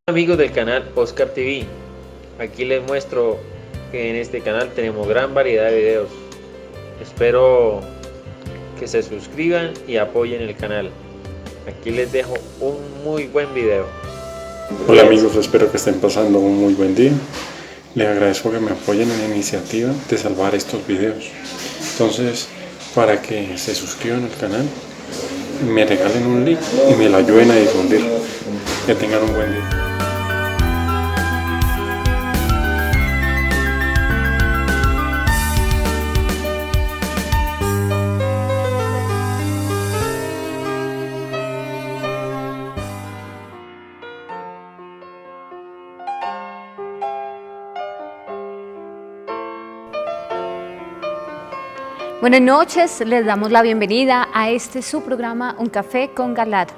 Amigos del canal Oscar TV, aquí les muestro que en este canal tenemos gran variedad de videos. Espero que se suscriban y apoyen el canal. Aquí les dejo un muy buen video. Hola amigos, espero que estén pasando un muy buen día. Les agradezco que me apoyen en la iniciativa de salvar estos videos. Entonces, para que se suscriban al canal, me regalen un link y me lo ayuden a difundir. Que tengan un buen día. Buenas noches, les damos la bienvenida a su programa Un Café con Galat.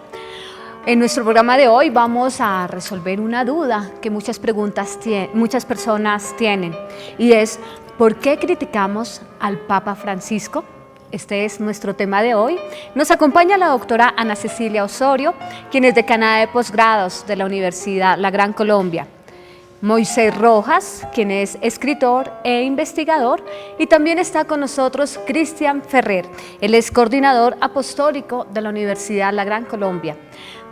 En nuestro programa de hoy vamos a resolver una duda que muchas personas tienen, y es ¿por qué criticamos al Papa Francisco? Este es nuestro tema de hoy. Nos acompaña la doctora Ana Cecilia Osorio, quien es decana de posgrados de la Universidad La Gran Colombia. Moisés Rojas, quien es escritor e investigador, y también está con nosotros Cristian Ferrer, él es coordinador apostólico de la Universidad La Gran Colombia.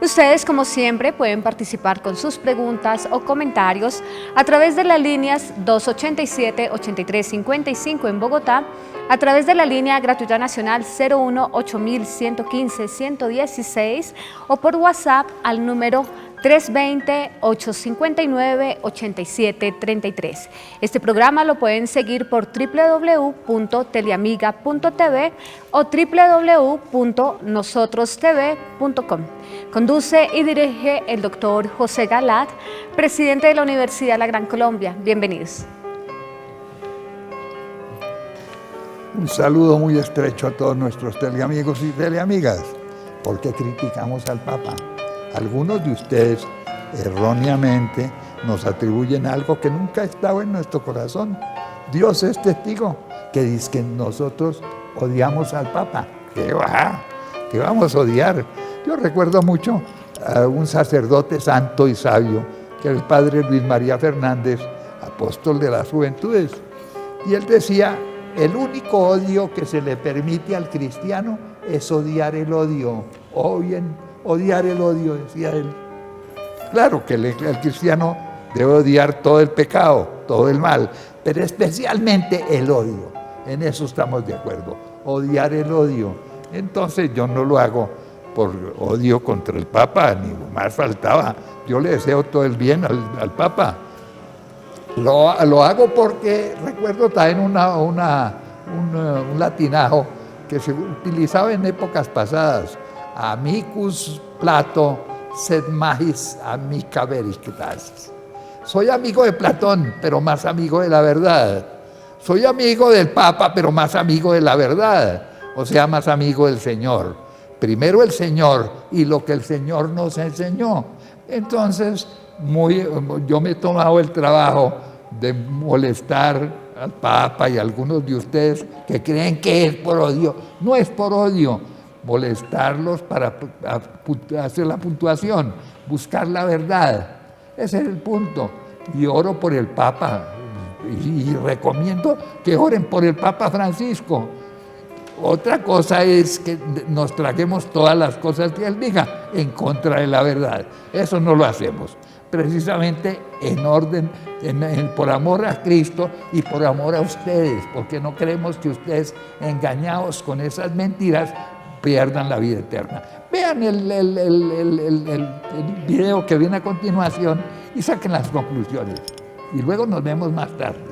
Ustedes, como siempre, pueden participar con sus preguntas o comentarios a través de las líneas 287-8355 en Bogotá, a través de la línea gratuita nacional 01-8115-116 o por WhatsApp al número 320-859-8733. Este programa lo pueden seguir por www.teleamiga.tv o www.nosotrostv.com. Conduce y dirige el doctor José Galat, presidente de la Universidad La Gran Colombia. Bienvenidos. Un saludo muy estrecho a todos nuestros teleamigos y teleamigas. ¿Por qué criticamos al Papa? Algunos de ustedes erróneamente nos atribuyen algo que nunca ha estado en nuestro corazón. Dios es testigo que dice que nosotros odiamos al Papa. ¿Qué va? ¿Qué vamos a odiar? Yo recuerdo mucho a un sacerdote santo y sabio, que era el padre Luis María Fernández, apóstol de las juventudes. Y él decía, el único odio que se le permite al cristiano es odiar el odio. O bien, odiar el odio, decía él. Claro que el cristiano debe odiar todo el pecado, todo el mal, pero especialmente el odio. En eso estamos de acuerdo, odiar el odio. Entonces yo no lo hago por odio contra el Papa, ni más faltaba. Yo le deseo todo el bien al Papa. Lo hago porque recuerdo también un latinajo que se utilizaba en épocas pasadas. Amicus Plato, sed magis amica veritas. Soy amigo de Platón, pero más amigo de la verdad. Soy amigo del Papa, pero más amigo de la verdad. O sea, más amigo del Señor. Primero el Señor y lo que el Señor nos enseñó. Entonces, yo me he tomado el trabajo de molestar al Papa y a algunos de ustedes que creen que es por odio. No es por odio. Molestarlos para hacer la puntuación, buscar la verdad. Ese es el punto. Y oro por el Papa y recomiendo que oren por el Papa Francisco. Otra cosa es que nos traguemos todas las cosas que él diga en contra de la verdad. Eso no lo hacemos. Precisamente en orden, por amor a Cristo y por amor a ustedes, porque no queremos que ustedes, engañados con esas mentiras, pierdan la vida eterna. Vean el video que viene a continuación y saquen las conclusiones. Y luego nos vemos más tarde.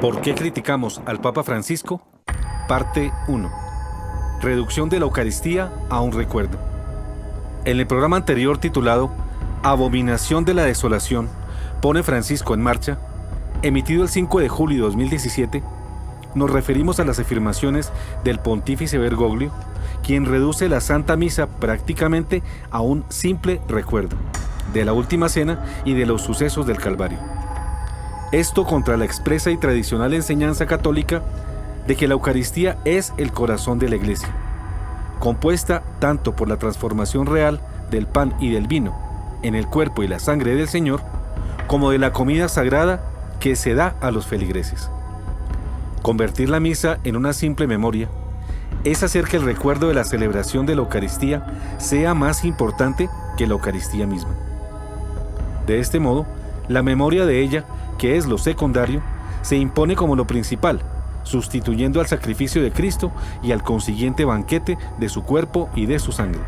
¿Por qué criticamos al Papa Francisco? Parte 1. Reducción de la Eucaristía a un recuerdo. En el programa anterior titulado Abominación de la Desolación, pone Francisco en marcha emitido el 5 de julio de 2017, nos referimos a las afirmaciones del pontífice Bergoglio, quien reduce la Santa Misa prácticamente a un simple recuerdo de la Última Cena y de los sucesos del Calvario. Esto contra la expresa y tradicional enseñanza católica de que la Eucaristía es el corazón de la Iglesia, compuesta tanto por la transformación real del pan y del vino en el cuerpo y la sangre del Señor, como de la comida sagrada que se da a los feligreses. Convertir la misa en una simple memoria es hacer que el recuerdo de la celebración de la Eucaristía sea más importante que la Eucaristía misma. De este modo, la memoria de ella, que es lo secundario, se impone como lo principal, sustituyendo al sacrificio de Cristo y al consiguiente banquete de su cuerpo y de su sangre.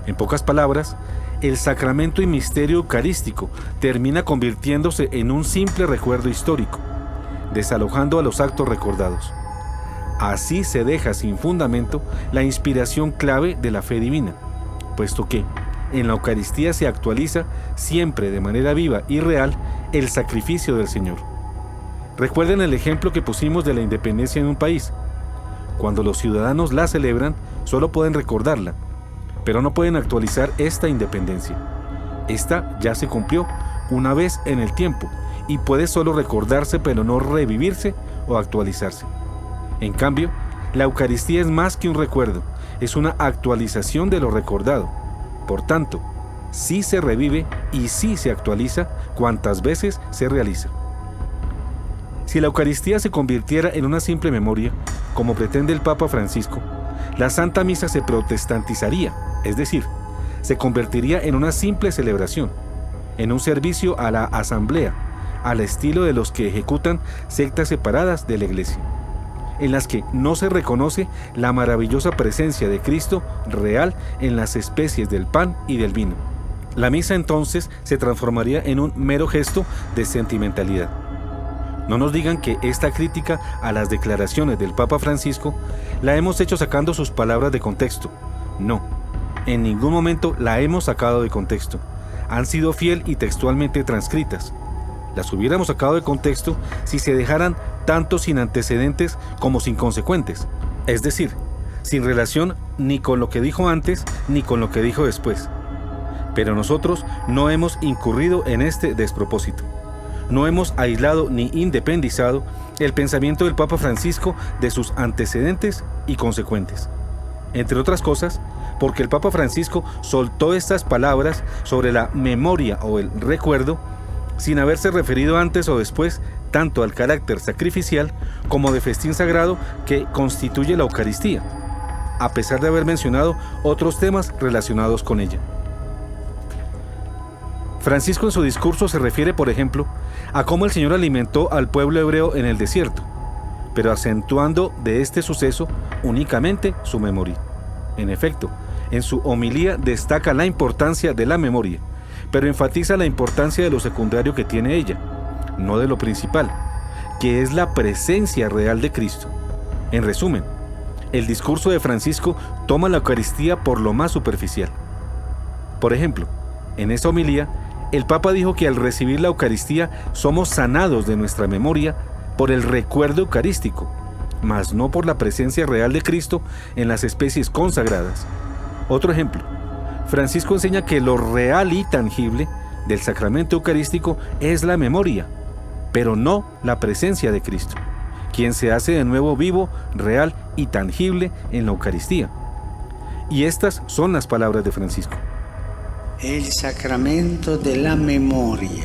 En pocas palabras, el sacramento y misterio eucarístico termina convirtiéndose en un simple recuerdo histórico, desalojando a los actos recordados. Así se deja sin fundamento la inspiración clave de la fe divina, puesto que en la Eucaristía se actualiza siempre de manera viva y real el sacrificio del Señor. Recuerden el ejemplo que pusimos de la independencia en un país. Cuando los ciudadanos la celebran, solo pueden recordarla, pero no pueden actualizar esta independencia. Esta ya se cumplió una vez en el tiempo y puede solo recordarse pero no revivirse o actualizarse. En cambio, la Eucaristía es más que un recuerdo, es una actualización de lo recordado. Por tanto, sí se revive y sí se actualiza cuantas veces se realiza. Si la Eucaristía se convirtiera en una simple memoria, como pretende el Papa Francisco, la Santa Misa se protestantizaría, es decir, se convertiría en una simple celebración, en un servicio a la asamblea, al estilo de los que ejecutan sectas separadas de la Iglesia, en las que no se reconoce la maravillosa presencia de Cristo real en las especies del pan y del vino. La misa entonces se transformaría en un mero gesto de sentimentalidad. No nos digan que esta crítica a las declaraciones del Papa Francisco la hemos hecho sacando sus palabras de contexto. No, en ningún momento la hemos sacado de contexto. Han sido fiel y textualmente transcritas. Las hubiéramos sacado de contexto si se dejaran tanto sin antecedentes como sin consecuentes, es decir, sin relación ni con lo que dijo antes ni con lo que dijo después. Pero nosotros no hemos incurrido en este despropósito. No hemos aislado ni independizado el pensamiento del Papa Francisco de sus antecedentes y consecuentes. Entre otras cosas, porque el Papa Francisco soltó estas palabras sobre la memoria o el recuerdo sin haberse referido antes o después tanto al carácter sacrificial como de festín sagrado que constituye la Eucaristía, a pesar de haber mencionado otros temas relacionados con ella. Francisco en su discurso se refiere, por ejemplo, a cómo el Señor alimentó al pueblo hebreo en el desierto, pero acentuando de este suceso únicamente su memoria. En efecto, en su homilía destaca la importancia de la memoria, pero enfatiza la importancia de lo secundario que tiene ella, no de lo principal, que es la presencia real de Cristo. En resumen, el discurso de Francisco toma la Eucaristía por lo más superficial. Por ejemplo, en esa homilía, el Papa dijo que al recibir la Eucaristía somos sanados de nuestra memoria por el recuerdo eucarístico, mas no por la presencia real de Cristo en las especies consagradas. Otro ejemplo, Francisco enseña que lo real y tangible del sacramento eucarístico es la memoria, pero no la presencia de Cristo, quien se hace de nuevo vivo, real y tangible en la Eucaristía. Y estas son las palabras de Francisco. El sacramento de la memoria,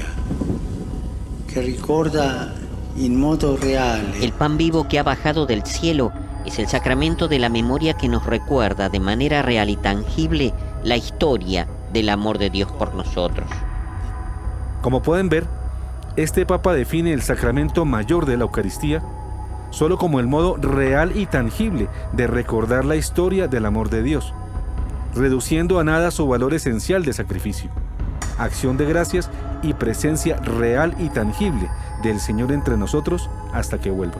que recuerda en modo real. El pan vivo que ha bajado del cielo es el sacramento de la memoria que nos recuerda de manera real y tangible la historia del amor de Dios por nosotros. Como pueden ver, este Papa define el sacramento mayor de la Eucaristía solo como el modo real y tangible de recordar la historia del amor de Dios, reduciendo a nada su valor esencial de sacrificio, acción de gracias y presencia real y tangible del Señor entre nosotros hasta que vuelva.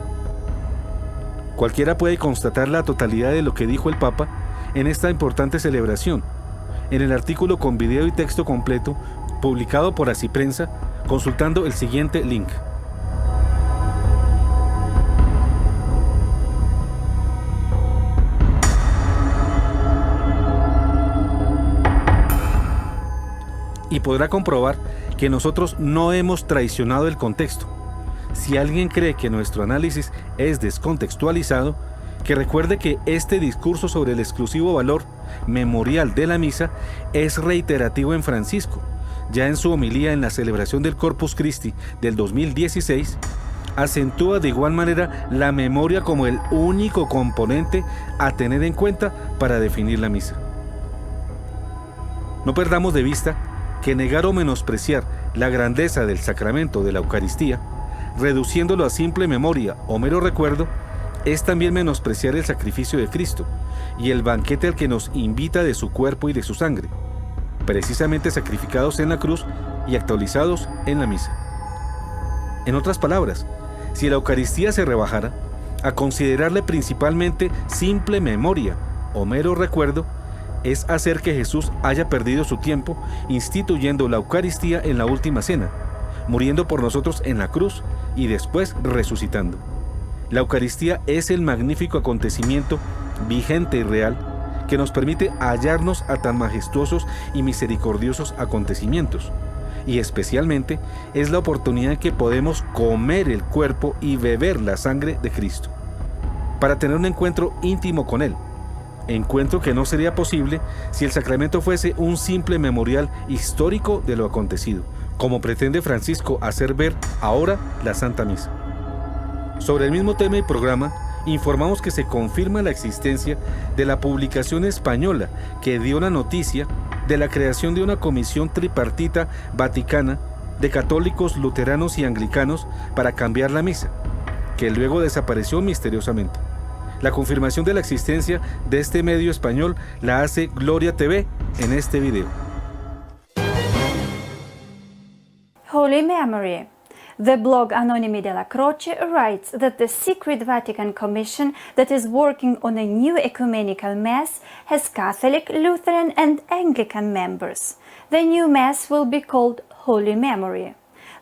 Cualquiera puede constatar la totalidad de lo que dijo el Papa en esta importante celebración, en el artículo con video y texto completo publicado por Así Prensa, consultando el siguiente link. Y podrá comprobar que nosotros no hemos traicionado el contexto. Si alguien cree que nuestro análisis es descontextualizado, que recuerde que este discurso sobre el exclusivo valor memorial de la misa es reiterativo en Francisco. Ya en su homilía en la celebración del Corpus Christi del 2016, acentúa de igual manera la memoria como el único componente a tener en cuenta para definir la misa. No perdamos de vista que negar o menospreciar la grandeza del sacramento de la Eucaristía, reduciéndolo a simple memoria o mero recuerdo, es también menospreciar el sacrificio de Cristo y el banquete al que nos invita de su cuerpo y de su sangre, precisamente sacrificados en la cruz y actualizados en la misa. En otras palabras, si la Eucaristía se rebajara a considerarle principalmente simple memoria o mero recuerdo, es hacer que Jesús haya perdido su tiempo instituyendo la Eucaristía en la última cena, muriendo por nosotros en la cruz y después resucitando. La Eucaristía es el magnífico acontecimiento vigente y real que nos permite hallarnos a tan majestuosos y misericordiosos acontecimientos, y especialmente es la oportunidad en que podemos comer el cuerpo y beber la sangre de Cristo, para tener un encuentro íntimo con Él, encuentro que no sería posible si el sacramento fuese un simple memorial histórico de lo acontecido, como pretende Francisco hacer ver ahora la Santa Misa. Sobre el mismo tema y programa, informamos que se confirma la existencia de la publicación española que dio la noticia de la creación de una comisión tripartita vaticana de católicos, luteranos y anglicanos para cambiar la misa, que luego desapareció misteriosamente. La confirmación de la existencia de este medio español la hace Gloria TV en este video. Holy Memory. The blog Anonimi della Croce writes that the secret Vatican Commission that is working on a new ecumenical Mass has Catholic, Lutheran and Anglican members. The new Mass will be called Holy Memory.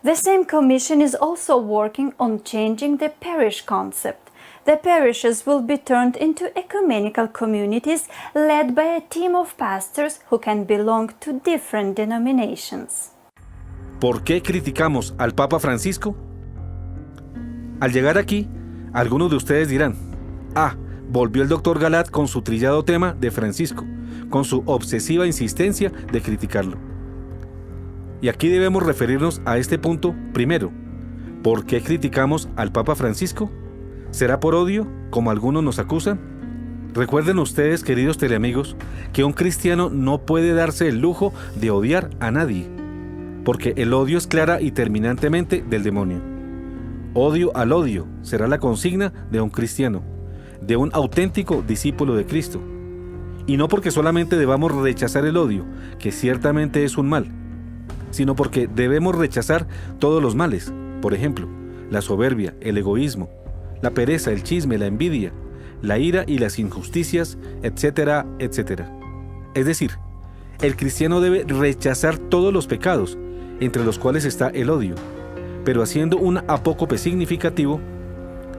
The same commission is also working on changing the parish concept. The parishes will be turned into ecumenical communities led by a team of pastors who can belong to different denominations. ¿Por qué criticamos al Papa Francisco? Al llegar aquí, algunos de ustedes dirán: volvió el Dr. Galat con su trillado tema de Francisco, con su obsesiva insistencia de criticarlo. Y aquí debemos referirnos a este punto primero. ¿Por qué criticamos al Papa Francisco? ¿Será por odio, como algunos nos acusan? Recuerden ustedes, queridos teleamigos, que un cristiano no puede darse el lujo de odiar a nadie, porque el odio es clara y terminantemente del demonio. Odio al odio será la consigna de un cristiano, de un auténtico discípulo de Cristo. Y no porque solamente debamos rechazar el odio, que ciertamente es un mal, sino porque debemos rechazar todos los males, por ejemplo, la soberbia, el egoísmo, la pereza, el chisme, la envidia, la ira y las injusticias, etcétera, etcétera. Es decir, el cristiano debe rechazar todos los pecados, entre los cuales está el odio, pero haciendo un apócope significativo,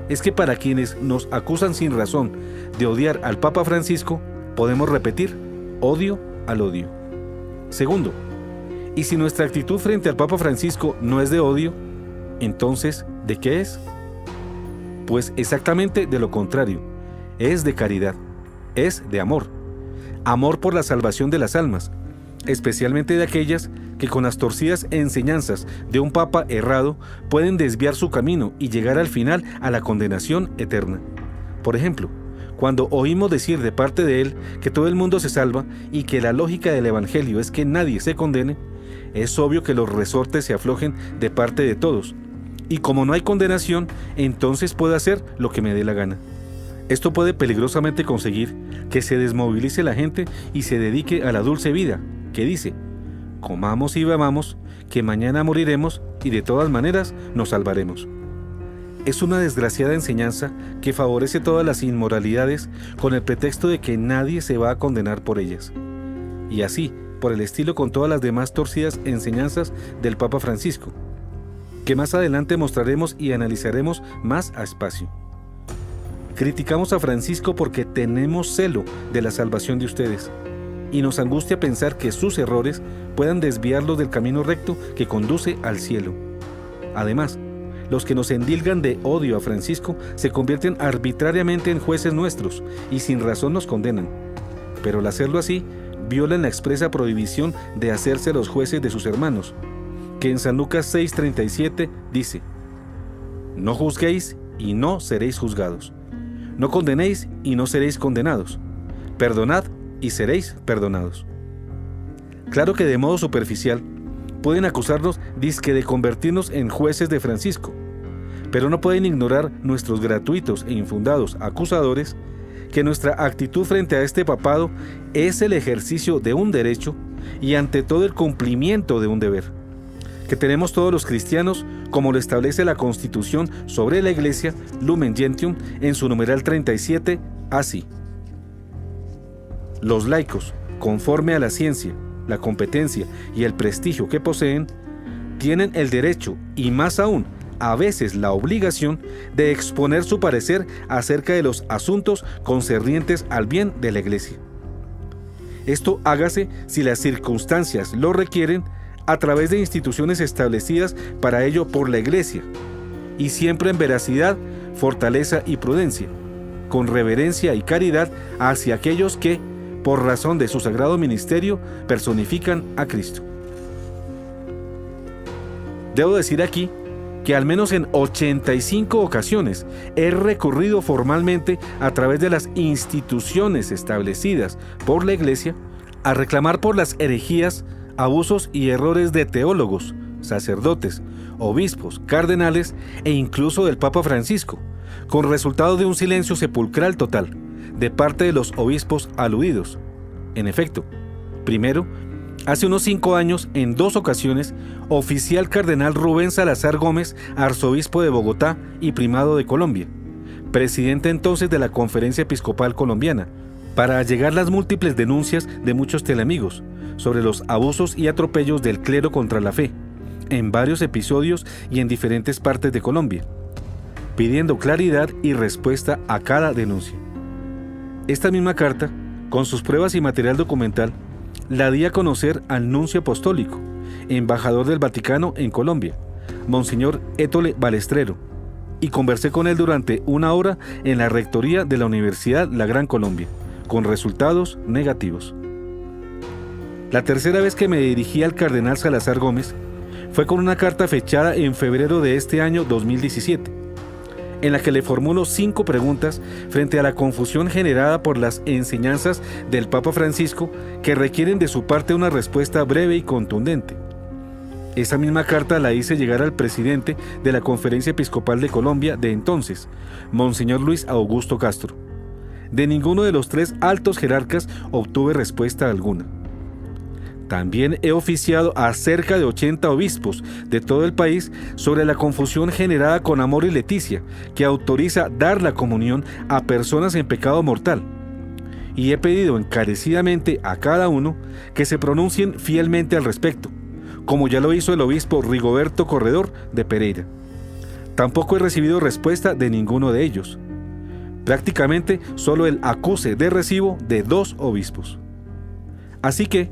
es que para quienes nos acusan sin razón de odiar al Papa Francisco, podemos repetir: odio al odio. Segundo, y si nuestra actitud frente al Papa Francisco no es de odio, entonces, ¿de qué es? Pues exactamente de lo contrario, es de caridad, es de amor. Amor por la salvación de las almas, especialmente de aquellas que con las torcidas enseñanzas de un papa errado pueden desviar su camino y llegar al final a la condenación eterna. Por ejemplo, cuando oímos decir de parte de él que todo el mundo se salva y que la lógica del Evangelio es que nadie se condene, es obvio que los resortes se aflojen de parte de todos. Y como no hay condenación, entonces puedo hacer lo que me dé la gana. Esto puede peligrosamente conseguir que se desmovilice la gente y se dedique a la dulce vida, que dice: comamos y bebamos, que mañana moriremos y de todas maneras nos salvaremos. Es una desgraciada enseñanza que favorece todas las inmoralidades con el pretexto de que nadie se va a condenar por ellas. Y así, por el estilo con todas las demás torcidas enseñanzas del Papa Francisco, que más adelante mostraremos y analizaremos más a espacio. Criticamos a Francisco porque tenemos celo de la salvación de ustedes, y nos angustia pensar que sus errores puedan desviarlos del camino recto que conduce al cielo. Además, los que nos endilgan de odio a Francisco se convierten arbitrariamente en jueces nuestros y sin razón nos condenan. Pero al hacerlo así, violan la expresa prohibición de hacerse los jueces de sus hermanos, que en San Lucas 6:37 dice: no juzguéis y no seréis juzgados. No condenéis y no seréis condenados. Perdonad y seréis perdonados. Claro que de modo superficial pueden acusarnos dizque de convertirnos en jueces de Francisco, pero no pueden ignorar nuestros gratuitos e infundados acusadores que nuestra actitud frente a este papado es el ejercicio de un derecho y ante todo el cumplimiento de un deber, que tenemos todos los cristianos, como lo establece la Constitución sobre la Iglesia, Lumen Gentium, en su numeral 37, así: los laicos, conforme a la ciencia, la competencia y el prestigio que poseen, tienen el derecho, y más aún, a veces la obligación, de exponer su parecer acerca de los asuntos concernientes al bien de la Iglesia. Esto hágase, si las circunstancias lo requieren, a través de instituciones establecidas para ello por la Iglesia, y siempre en veracidad, fortaleza y prudencia, con reverencia y caridad hacia aquellos que, por razón de su sagrado ministerio, personifican a Cristo. Debo decir aquí que al menos en 85 ocasiones he recurrido formalmente a través de las instituciones establecidas por la Iglesia a reclamar por las herejías, abusos y errores de teólogos, sacerdotes, obispos, cardenales e incluso del Papa Francisco, con resultado de un silencio sepulcral total de parte de los obispos aludidos. En efecto, primero, hace unos 5 años, en 2 ocasiones, oficial cardenal Rubén Salazar Gómez, arzobispo de Bogotá y primado de Colombia, presidente entonces de la Conferencia Episcopal Colombiana, para allegar las múltiples denuncias de muchos telamigos sobre los abusos y atropellos del clero contra la fe, en varios episodios y en diferentes partes de Colombia, pidiendo claridad y respuesta a cada denuncia. Esta misma carta, con sus pruebas y material documental, la di a conocer al nuncio apostólico, embajador del Vaticano en Colombia, Monseñor Étole Balestrero, y conversé con él durante 1 hora en la rectoría de la Universidad La Gran Colombia, con resultados negativos. La tercera vez que me dirigí al cardenal Salazar Gómez fue con una carta fechada en febrero de este año 2017, en la que le formulo 5 preguntas frente a la confusión generada por las enseñanzas del Papa Francisco, que requieren de su parte una respuesta breve y contundente. Esa misma carta la hice llegar al presidente de la Conferencia Episcopal de Colombia de entonces, Monseñor Luis Augusto Castro. De ninguno de los 3 altos jerarcas obtuve respuesta alguna. También he oficiado a cerca de 80 obispos de todo el país sobre la confusión generada con Amor y Leticia, que autoriza dar la comunión a personas en pecado mortal. Y he pedido encarecidamente a cada uno que se pronuncien fielmente al respecto, como ya lo hizo el obispo Rigoberto Corredor de Pereira. Tampoco he recibido respuesta de ninguno de ellos. Prácticamente solo el acuse de recibo de 2 obispos. Así que,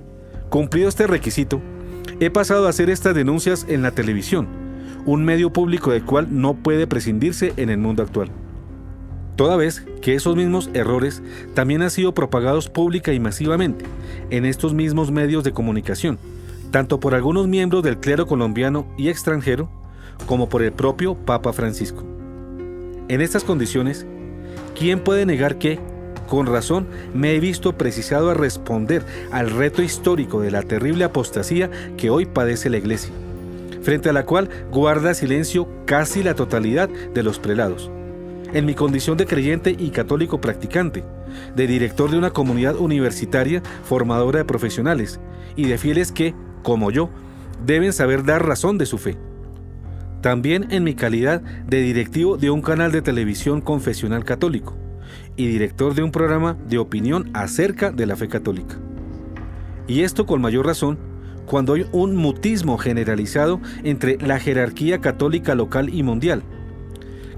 cumplido este requisito, he pasado a hacer estas denuncias en la televisión, un medio público del cual no puede prescindirse en el mundo actual. Toda vez que esos mismos errores también han sido propagados pública y masivamente en estos mismos medios de comunicación, tanto por algunos miembros del clero colombiano y extranjero, como por el propio Papa Francisco. En estas condiciones, ¿quién puede negar que, con razón, me he visto precisado a responder al reto histórico de la terrible apostasía que hoy padece la Iglesia, frente a la cual guarda silencio casi la totalidad de los prelados? En mi condición de creyente y católico practicante, de director de una comunidad universitaria formadora de profesionales y de fieles que, como yo, deben saber dar razón de su fe. También en mi calidad de directivo de un canal de televisión confesional católico y director de un programa de opinión acerca de la fe católica. Y esto con mayor razón cuando hay un mutismo generalizado entre la jerarquía católica local y mundial,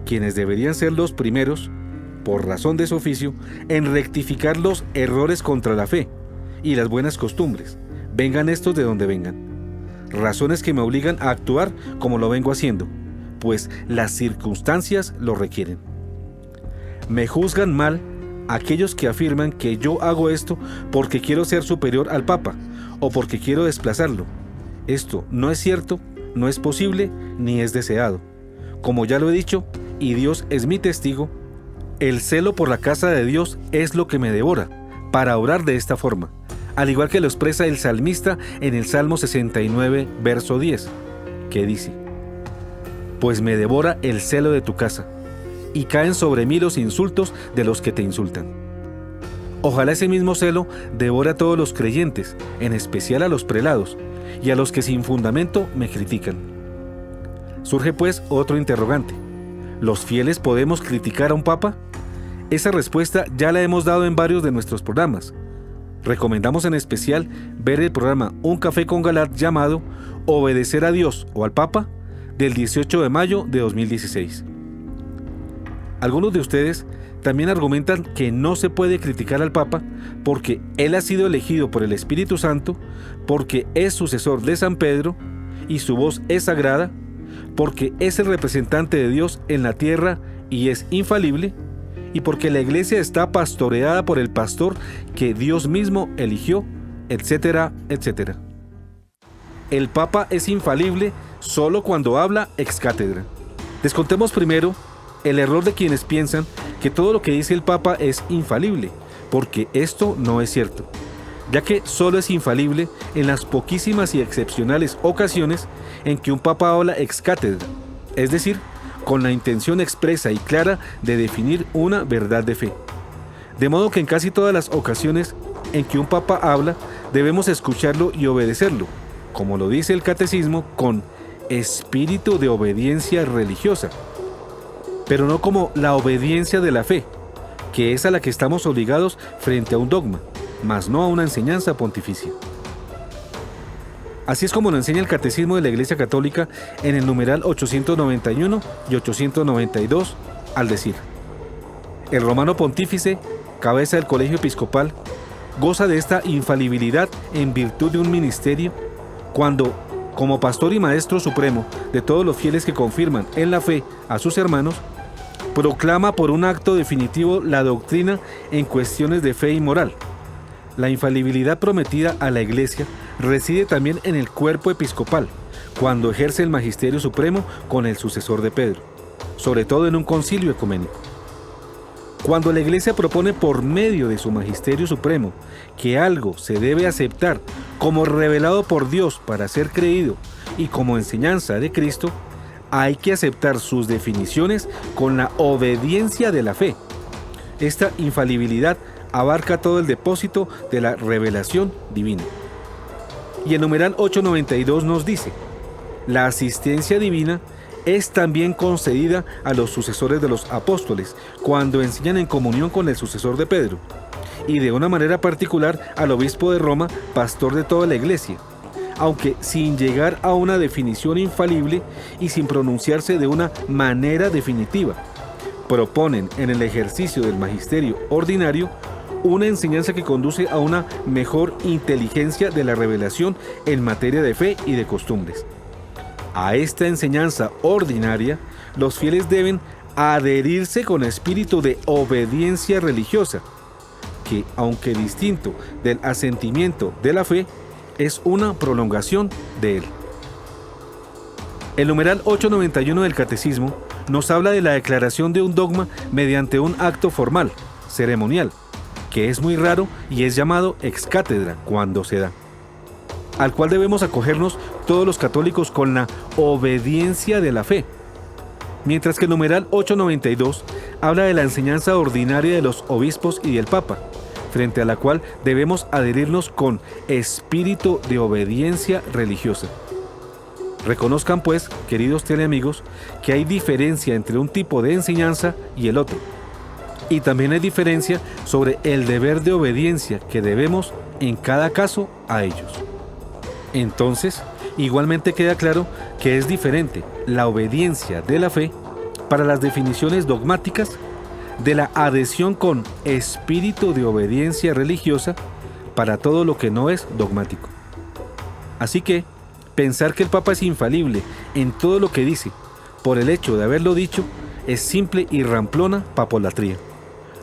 quienes deberían ser los primeros, por razón de su oficio, en rectificar los errores contra la fe y las buenas costumbres, vengan estos de donde vengan. Razones que me obligan a actuar como lo vengo haciendo, pues las circunstancias lo requieren. Me juzgan mal aquellos que afirman que yo hago esto porque quiero ser superior al Papa o porque quiero desplazarlo. Esto no es cierto, no es posible, ni es deseado. Como ya lo he dicho, y Dios es mi testigo, el celo por la casa de Dios es lo que me devora, para orar de esta forma, al igual que lo expresa el salmista en el Salmo 69, verso 10, que dice: Pues me devora el celo de tu casa, y caen sobre mí los insultos de los que te insultan. Ojalá ese mismo celo devore a todos los creyentes, en especial a los prelados, y a los que sin fundamento me critican. Surge pues otro interrogante: ¿los fieles podemos criticar a un papa? Esa respuesta ya la hemos dado en varios de nuestros programas. Recomendamos en especial ver el programa Un Café con Galat llamado Obedecer a Dios o al Papa, del 18 de mayo de 2016. Algunos de ustedes también argumentan que no se puede criticar al Papa porque él ha sido elegido por el Espíritu Santo, porque es sucesor de San Pedro y su voz es sagrada, porque es el representante de Dios en la tierra y es infalible, y porque la iglesia está pastoreada por el pastor que Dios mismo eligió, etcétera, etcétera. El Papa es infalible solo cuando habla ex cátedra. Descontemos primero el error de quienes piensan que todo lo que dice el Papa es infalible, porque esto no es cierto, ya que solo es infalible en las poquísimas y excepcionales ocasiones en que un Papa habla ex cátedra, es decir, con la intención expresa y clara de definir una verdad de fe. De modo que en casi todas las ocasiones en que un Papa habla, debemos escucharlo y obedecerlo, como lo dice el Catecismo, con espíritu de obediencia religiosa, pero no como la obediencia de la fe, que es a la que estamos obligados frente a un dogma, mas no a una enseñanza pontificia. Así es como lo enseña el Catecismo de la Iglesia Católica en el numeral 891 y 892, al decir: el romano pontífice, cabeza del colegio episcopal, goza de esta infalibilidad en virtud de un ministerio, cuando, como pastor y maestro supremo de todos los fieles que confirman en la fe a sus hermanos, proclama por un acto definitivo la doctrina en cuestiones de fe y moral. La infalibilidad prometida a la Iglesia reside también en el cuerpo episcopal, cuando ejerce el magisterio supremo con el sucesor de Pedro, sobre todo en un concilio ecuménico. Cuando la Iglesia propone por medio de su magisterio supremo que algo se debe aceptar como revelado por Dios para ser creído y como enseñanza de Cristo, hay que aceptar sus definiciones con la obediencia de la fe. Esta infalibilidad abarca todo el depósito de la revelación divina. Y el numeral 892 nos dice: la asistencia divina es también concedida a los sucesores de los apóstoles cuando enseñan en comunión con el sucesor de Pedro, y de una manera particular al obispo de Roma, pastor de toda la iglesia, aunque sin llegar a una definición infalible y sin pronunciarse de una manera definitiva. Proponen en el ejercicio del magisterio ordinario una enseñanza que conduce a una mejor inteligencia de la revelación en materia de fe y de costumbres. A esta enseñanza ordinaria, los fieles deben adherirse con espíritu de obediencia religiosa, que, aunque distinto del asentimiento de la fe, es una prolongación de él. El numeral 891 del Catecismo nos habla de la declaración de un dogma mediante un acto formal, ceremonial, que es muy raro y es llamado ex cátedra cuando se da, al cual debemos acogernos todos los católicos con la obediencia de la fe. Mientras que el numeral 892 habla de la enseñanza ordinaria de los obispos y del Papa, frente a la cual debemos adherirnos con espíritu de obediencia religiosa. Reconozcan pues, queridos teleamigos, que hay diferencia entre un tipo de enseñanza y el otro. Y también hay diferencia sobre el deber de obediencia que debemos en cada caso a ellos. Entonces, igualmente queda claro que es diferente la obediencia de la fe para las definiciones dogmáticas de la adhesión con espíritu de obediencia religiosa para todo lo que no es dogmático. Así que, pensar que el Papa es infalible en todo lo que dice, por el hecho de haberlo dicho, es simple y ramplona papolatría,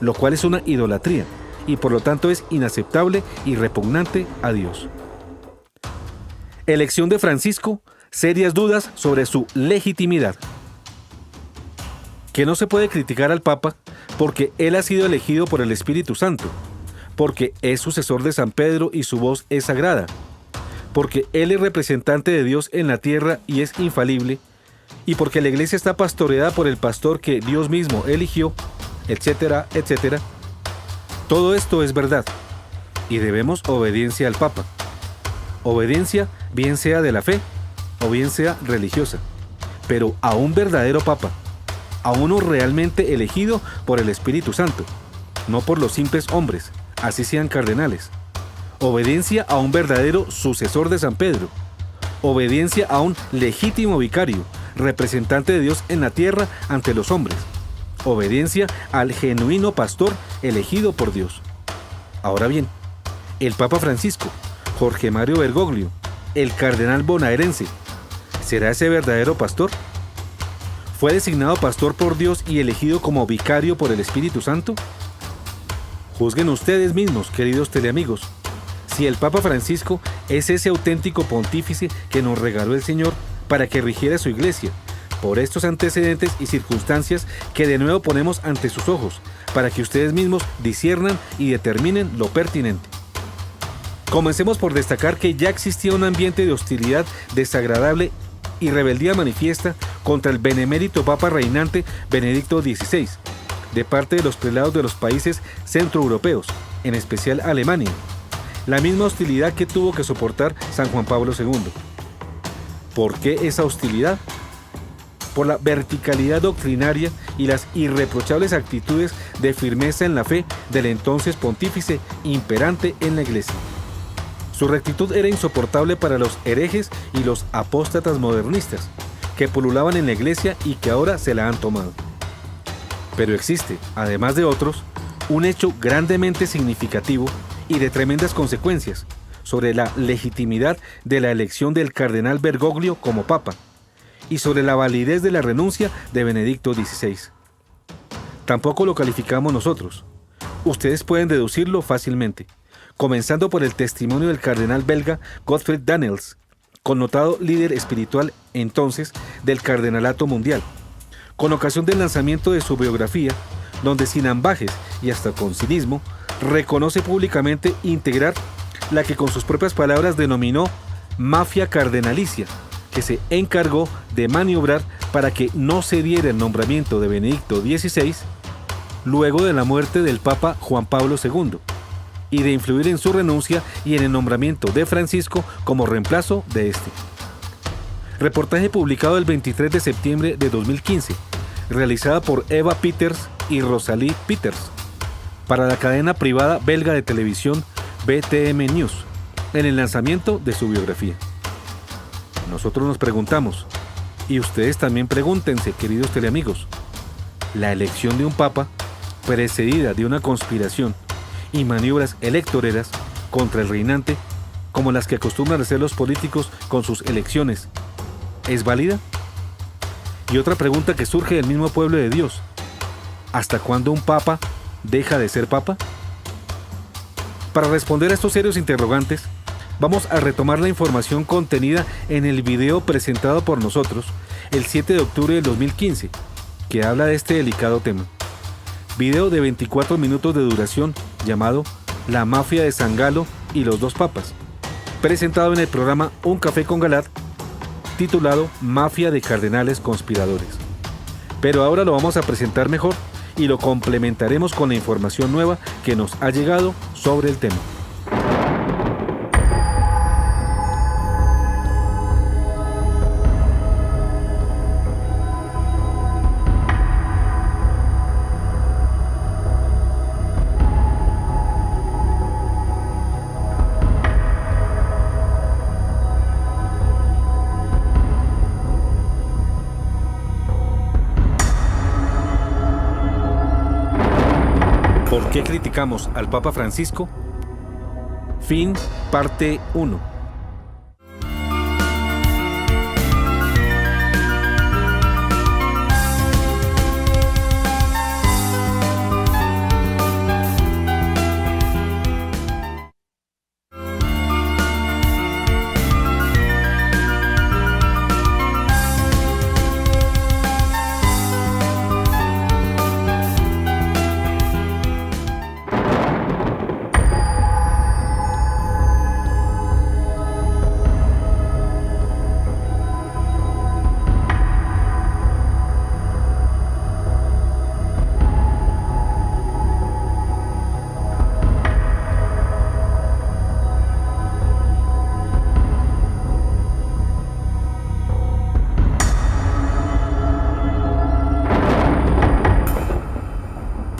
lo cual es una idolatría, y por lo tanto es inaceptable y repugnante a Dios. Elección de Francisco, serias dudas sobre su legitimidad. Que no se puede criticar al Papa porque él ha sido elegido por el Espíritu Santo, porque es sucesor de San Pedro y su voz es sagrada, porque él es representante de Dios en la tierra y es infalible, y porque la iglesia está pastoreada por el pastor que Dios mismo eligió, etcétera, etcétera. Todo esto es verdad, y debemos obediencia al Papa. Obediencia bien sea de la fe o bien sea religiosa, pero a un verdadero Papa, a uno realmente elegido por el Espíritu Santo, no por los simples hombres, así sean cardenales. Obediencia a un verdadero sucesor de San Pedro. Obediencia a un legítimo vicario, representante de Dios en la tierra ante los hombres. Obediencia al genuino pastor elegido por Dios. Ahora bien, el Papa Francisco, Jorge Mario Bergoglio, el cardenal bonaerense, ¿será ese verdadero pastor? ¿Fue designado pastor por Dios y elegido como vicario por el Espíritu Santo? Juzguen ustedes mismos, queridos teleamigos, si el Papa Francisco es ese auténtico pontífice que nos regaló el Señor para que rigiera su iglesia, por estos antecedentes y circunstancias que de nuevo ponemos ante sus ojos, para que ustedes mismos disciernan y determinen lo pertinente. Comencemos por destacar que ya existía un ambiente de hostilidad desagradable y rebeldía manifiesta contra el benemérito Papa reinante Benedicto XVI, de parte de los prelados de los países centroeuropeos, en especial Alemania, la misma hostilidad que tuvo que soportar San Juan Pablo II. ¿Por qué esa hostilidad? Por la verticalidad doctrinaria y las irreprochables actitudes de firmeza en la fe del entonces pontífice imperante en la iglesia. Su rectitud era insoportable para los herejes y los apóstatas modernistas, que pululaban en la iglesia y que ahora se la han tomado. Pero existe, además de otros, un hecho grandemente significativo y de tremendas consecuencias sobre la legitimidad de la elección del cardenal Bergoglio como papa y sobre la validez de la renuncia de Benedicto XVI. Tampoco lo calificamos nosotros. Ustedes pueden deducirlo fácilmente, comenzando por el testimonio del cardenal belga Gottfried Daniels, connotado líder espiritual entonces del cardenalato mundial, con ocasión del lanzamiento de su biografía, donde sin ambajes y hasta con cinismo, reconoce públicamente integrar la que con sus propias palabras denominó mafia cardenalicia, que se encargó de maniobrar para que no se diera el nombramiento de Benedicto XVI luego de la muerte del Papa Juan Pablo II, y de influir en su renuncia y en el nombramiento de Francisco como reemplazo de este. Reportaje publicado el 23 de septiembre de 2015, realizada por Eva Peters y Rosalie Peters, para la cadena privada belga de televisión BTM News, en el lanzamiento de su biografía. Nosotros nos preguntamos, y ustedes también pregúntense, queridos teleamigos, la elección de un papa, precedida de una conspiración y maniobras electoreras contra el reinante, como las que acostumbran hacer los políticos con sus elecciones, ¿es válida? Y otra pregunta que surge del mismo pueblo de Dios: ¿hasta cuándo un papa deja de ser papa? Para responder a estos serios interrogantes, vamos a retomar la información contenida en el video presentado por nosotros el 7 de octubre del 2015, que habla de este delicado tema. Video de 24 minutos de duración llamado La Mafia de San Galo y los dos papas, presentado en el programa Un Café con Galat, titulado Mafia de Cardenales Conspiradores. Pero ahora lo vamos a presentar mejor y lo complementaremos con la información nueva que nos ha llegado sobre el tema. ¿Por qué criticamos al Papa Francisco? Fin, parte 1.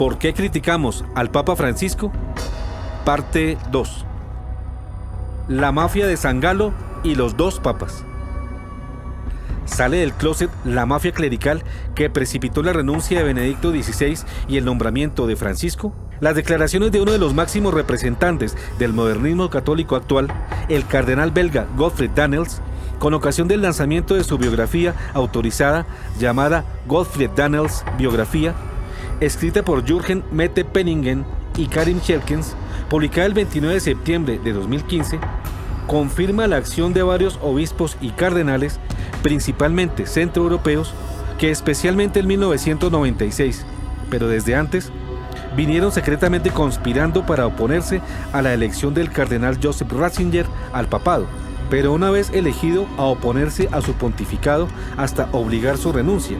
¿Por qué criticamos al Papa Francisco? Parte 2. La mafia de San Galo y los dos papas. Sale del closet la mafia clerical que precipitó la renuncia de Benedicto XVI y el nombramiento de Francisco. Las declaraciones de uno de los máximos representantes del modernismo católico actual, el cardenal belga Godfried Daniels, con ocasión del lanzamiento de su biografía autorizada llamada Godfried Daniels Biografía, escrita por Jürgen Mette-Penningen y Karim Schelkens, publicada el 29 de septiembre de 2015, confirma la acción de varios obispos y cardenales, principalmente centroeuropeos, que especialmente en 1996, pero desde antes, vinieron secretamente conspirando para oponerse a la elección del cardenal Joseph Ratzinger al papado, pero una vez elegido a oponerse a su pontificado hasta obligar su renuncia,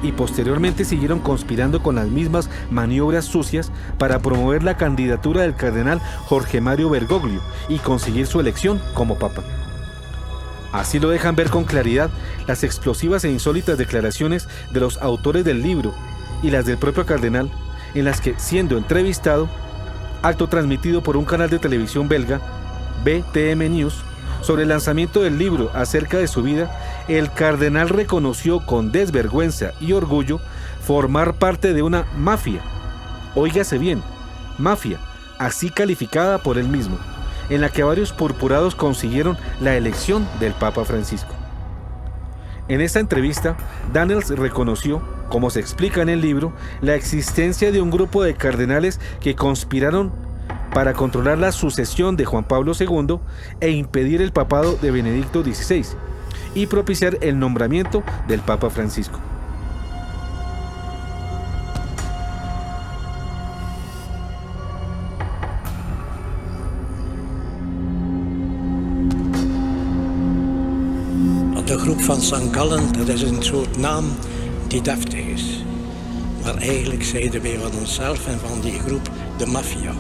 y posteriormente siguieron conspirando con las mismas maniobras sucias para promover la candidatura del cardenal Jorge Mario Bergoglio y conseguir su elección como papa. Así lo dejan ver con claridad las explosivas e insólitas declaraciones de los autores del libro y las del propio cardenal, en las que, siendo entrevistado, acto transmitido por un canal de televisión belga, BTM News, sobre el lanzamiento del libro acerca de su vida, el cardenal reconoció con desvergüenza y orgullo formar parte de una mafia. Óigase bien, mafia, así calificada por él mismo, en la que varios purpurados consiguieron la elección del Papa Francisco. En esta entrevista, Daniels reconoció, como se explica en el libro, la existencia de un grupo de cardenales que conspiraron para controlar la sucesión de Juan Pablo II e impedir el papado de Benedicto XVI y propiciar el nombramiento del Papa Francisco. De groep van St. Gallen, dat is een soort naam die deftig is. Maar eigenlijk zeiden wij van onszelf en van die groep de maffia.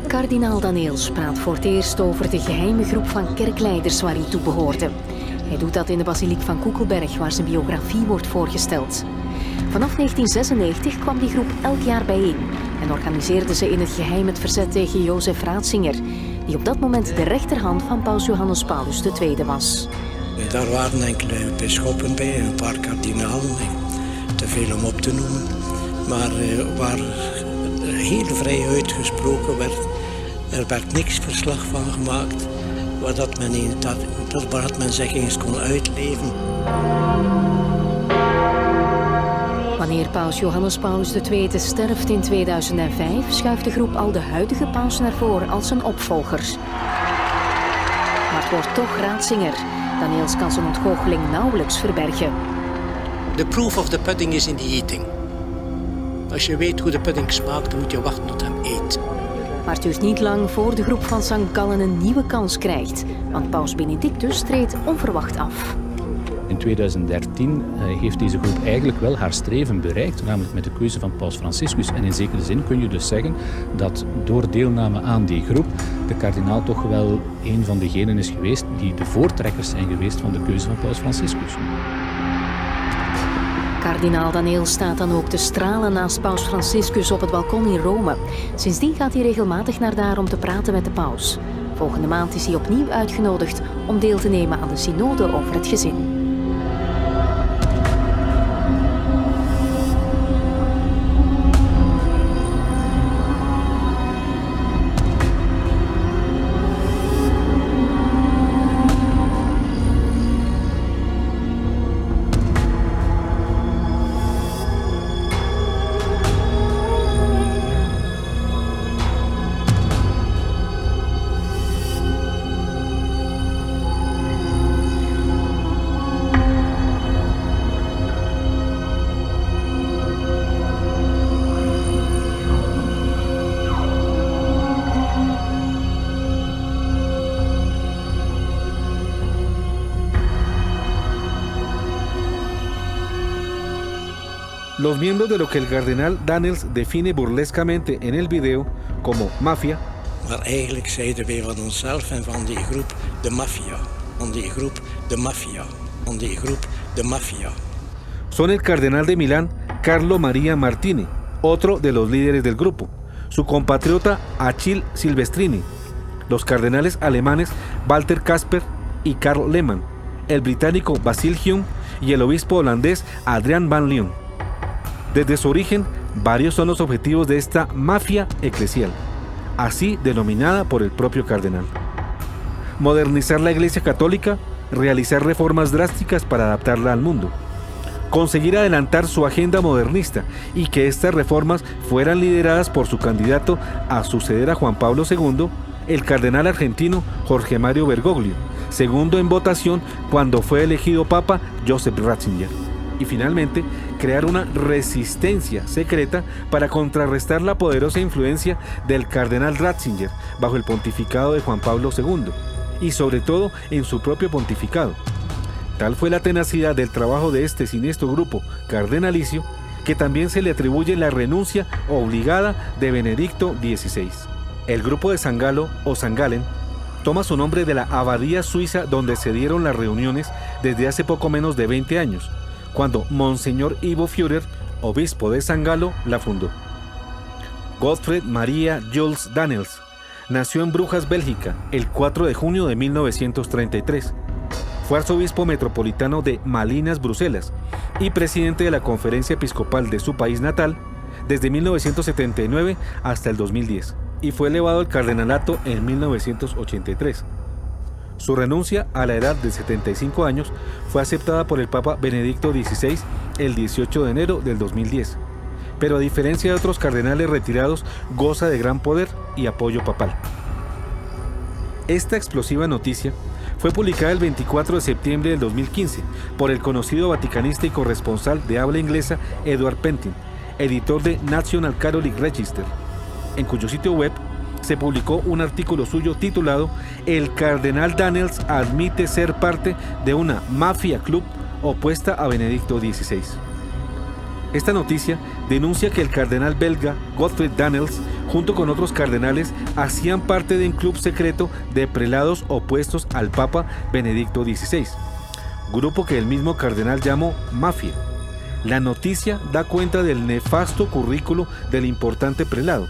Kardinaal Daniels praat voor het eerst over de geheime groep van kerkleiders waar hij toe behoorde. Hij doet dat in de basiliek van Koekelberg, waar zijn biografie wordt voorgesteld. Vanaf 1996 kwam die groep elk jaar bijeen en organiseerde ze in het geheim het verzet tegen Jozef Ratzinger, die op dat moment de rechterhand van paus Johannes Paulus II was. Daar waren enkele bisschoppen bij, een paar kardinalen, te veel om op te noemen, maar waar heel vrij uitgesproken werd. Er werd niks verslag van gemaakt, waar men zich eens kon uitleven. Wanneer paus Johannes Paulus II sterft in 2005, schuift de groep al de huidige paus naar voren als zijn opvolger. Maar het wordt toch Ratzinger. Daniels kan zijn ontgoocheling nauwelijks verbergen. The proof of the pudding is in the eating. Als je weet hoe de pudding smaakt, dan moet je wachten tot hem eet. Maar het duurt niet lang voor de groep van St. Gallen een nieuwe kans krijgt, want paus Benedictus treedt onverwacht af. In 2013 heeft deze groep eigenlijk wel haar streven bereikt, namelijk met de keuze van paus Franciscus. En in zekere zin kun je dus zeggen dat door deelname aan die groep de kardinaal toch wel een van degenen is geweest die de voortrekkers zijn geweest van de keuze van paus Franciscus. Kardinaal Daniels staat dan ook te stralen naast paus Franciscus op het balkon in Rome. Sindsdien gaat hij regelmatig naar daar om te praten met de paus. Volgende maand is hij opnieuw uitgenodigd om deel te nemen aan de synode over het gezin. Los miembros de lo que el cardenal Daniels define burlescamente en el video como mafia, maar eigenlijk zeiden wij van onszelf en van die groep de maffia, van die groep de maffia, van die groep de maffia. son el cardenal de Milán Carlo Maria Martini, otro de los líderes del grupo, su compatriota Achille Silvestrini, los cardenales alemanes Walter Kasper y Karl Lehmann, el británico Basil Hume y el obispo holandés Adriaan van Leeuwen. Desde su origen, varios son los objetivos de esta mafia eclesial, así denominada por el propio cardenal. Modernizar la Iglesia Católica, realizar reformas drásticas para adaptarla al mundo, conseguir adelantar su agenda modernista y que estas reformas fueran lideradas por su candidato a suceder a Juan Pablo II, el cardenal argentino Jorge Mario Bergoglio, segundo en votación cuando fue elegido Papa Joseph Ratzinger. Y finalmente, crear una resistencia secreta para contrarrestar la poderosa influencia del cardenal Ratzinger bajo el pontificado de Juan Pablo II, y sobre todo en su propio pontificado. Tal fue la tenacidad del trabajo de este siniestro grupo cardenalicio que también se le atribuye la renuncia obligada de Benedicto XVI. El grupo de San Galo o San Galen toma su nombre de la abadía suiza donde se dieron las reuniones desde hace poco menos de 20 años, cuando Monseñor Ivo Führer, obispo de San Galo, la fundó. Gottfried Maria Jules Daniels nació en Brujas, Bélgica, el 4 de junio de 1933. Fue arzobispo metropolitano de Malinas, Bruselas, y presidente de la Conferencia Episcopal de su país natal desde 1979 hasta el 2010, y fue elevado al cardenalato en 1983. Su renuncia a la edad de 75 años fue aceptada por el Papa Benedicto XVI el 18 de enero del 2010, pero a diferencia de otros cardenales retirados, goza de gran poder y apoyo papal. Esta explosiva noticia fue publicada el 24 de septiembre del 2015 por el conocido vaticanista y corresponsal de habla inglesa Edward Pentin, editor de National Catholic Register, en cuyo sitio web se publicó un artículo suyo titulado "El cardenal Daniels admite ser parte de una mafia club opuesta a Benedicto XVI". Esta noticia denuncia que el cardenal belga Gottfried Daniels, junto con otros cardenales, hacían parte de un club secreto de prelados opuestos al Papa Benedicto XVI, grupo que el mismo cardenal llamó mafia. La noticia da cuenta del nefasto currículo del importante prelado,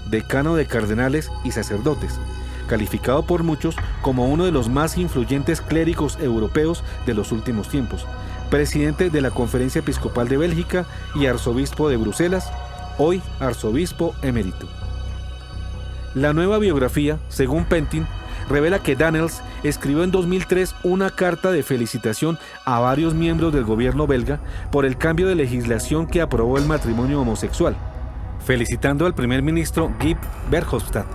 decano de cardenales y sacerdotes, calificado por muchos como uno de los más influyentes clérigos europeos de los últimos tiempos, presidente de la Conferencia Episcopal de Bélgica y arzobispo de Bruselas, hoy arzobispo emérito. La nueva biografía, según Pentin, revela que Daniels escribió en 2003 una carta de felicitación a varios miembros del gobierno belga por el cambio de legislación que aprobó el matrimonio homosexual, felicitando al primer ministro Guy Verhofstadt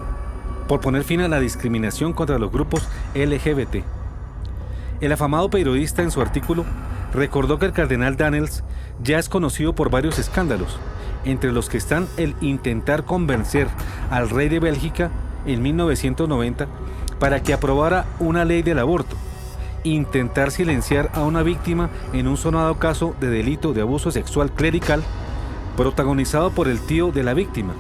por poner fin a la discriminación contra los grupos LGBT. El afamado periodista en su artículo recordó que el cardenal Daniels ya es conocido por varios escándalos, entre los que están el intentar convencer al rey de Bélgica en 1990 para que aprobara una ley del aborto, intentar silenciar a una víctima en un sonado caso de delito de abuso sexual clerical protagonizado por el tío de la víctima,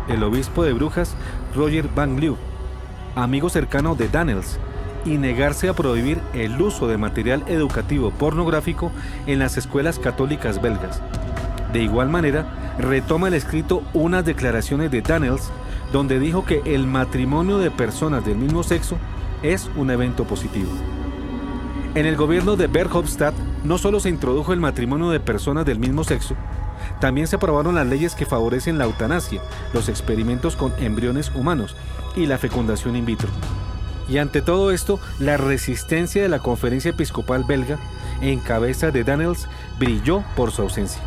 el obispo de Brujas Roger van Leeuwen, amigo cercano de Daniels, y negarse a prohibir el uso de material educativo pornográfico en las escuelas católicas belgas. De igual manera, retoma el escrito unas declaraciones de Daniels donde dijo que el matrimonio de personas del mismo sexo es un evento positivo. En el gobierno de Verhofstadt no solo se introdujo el matrimonio de personas del mismo sexo, también se aprobaron las leyes que favorecen la eutanasia, los experimentos con embriones humanos y la fecundación in vitro. Y ante todo esto, la resistencia de la Conferencia Episcopal belga, en cabeza de Daniels, brilló por su ausencia.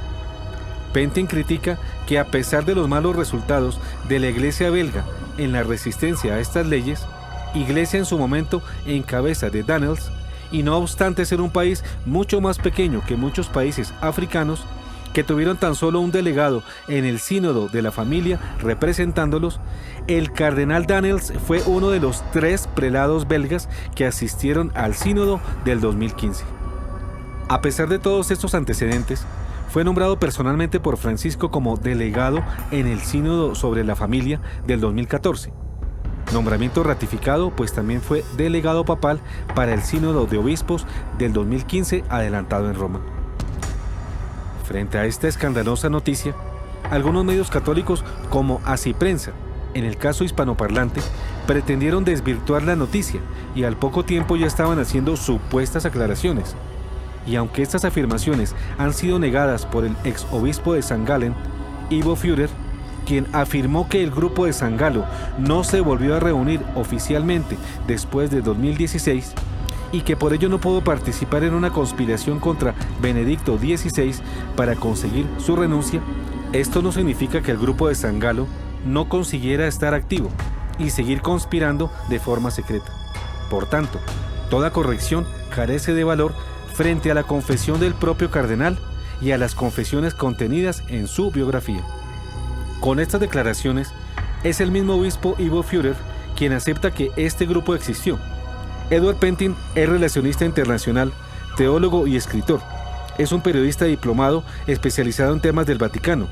Pentin critica que a pesar de los malos resultados de la Iglesia belga en la resistencia a estas leyes, Iglesia en su momento en cabeza de Daniels, y no obstante ser un país mucho más pequeño que muchos países africanos, que tuvieron tan solo un delegado en el sínodo de la familia representándolos, el cardenal Daniels fue uno de los 3 prelados belgas que asistieron al sínodo del 2015. A pesar de todos estos antecedentes, fue nombrado personalmente por Francisco como delegado en el Sínodo sobre la Familia del 2014. Nombramiento ratificado, pues también fue delegado papal para el Sínodo de Obispos del 2015 adelantado en Roma. Frente a esta escandalosa noticia, algunos medios católicos como Así Prensa, en el caso hispanoparlante, pretendieron desvirtuar la noticia y al poco tiempo ya estaban haciendo supuestas aclaraciones. Y aunque estas afirmaciones han sido negadas por el ex obispo de St. Gallen, Ivo Führer, quien afirmó que el grupo de San Galo no se volvió a reunir oficialmente después de 2016 y que por ello no pudo participar en una conspiración contra Benedicto XVI para conseguir su renuncia, esto no significa que el grupo de San Galo no consiguiera estar activo y seguir conspirando de forma secreta. Por tanto, toda corrección carece de valor frente a la confesión del propio cardenal y a las confesiones contenidas en su biografía. Con estas declaraciones, es el mismo obispo Ivo Führer quien acepta que este grupo existió. Edward Pentin es relacionista internacional, teólogo y escritor. Es un periodista diplomado especializado en temas del Vaticano,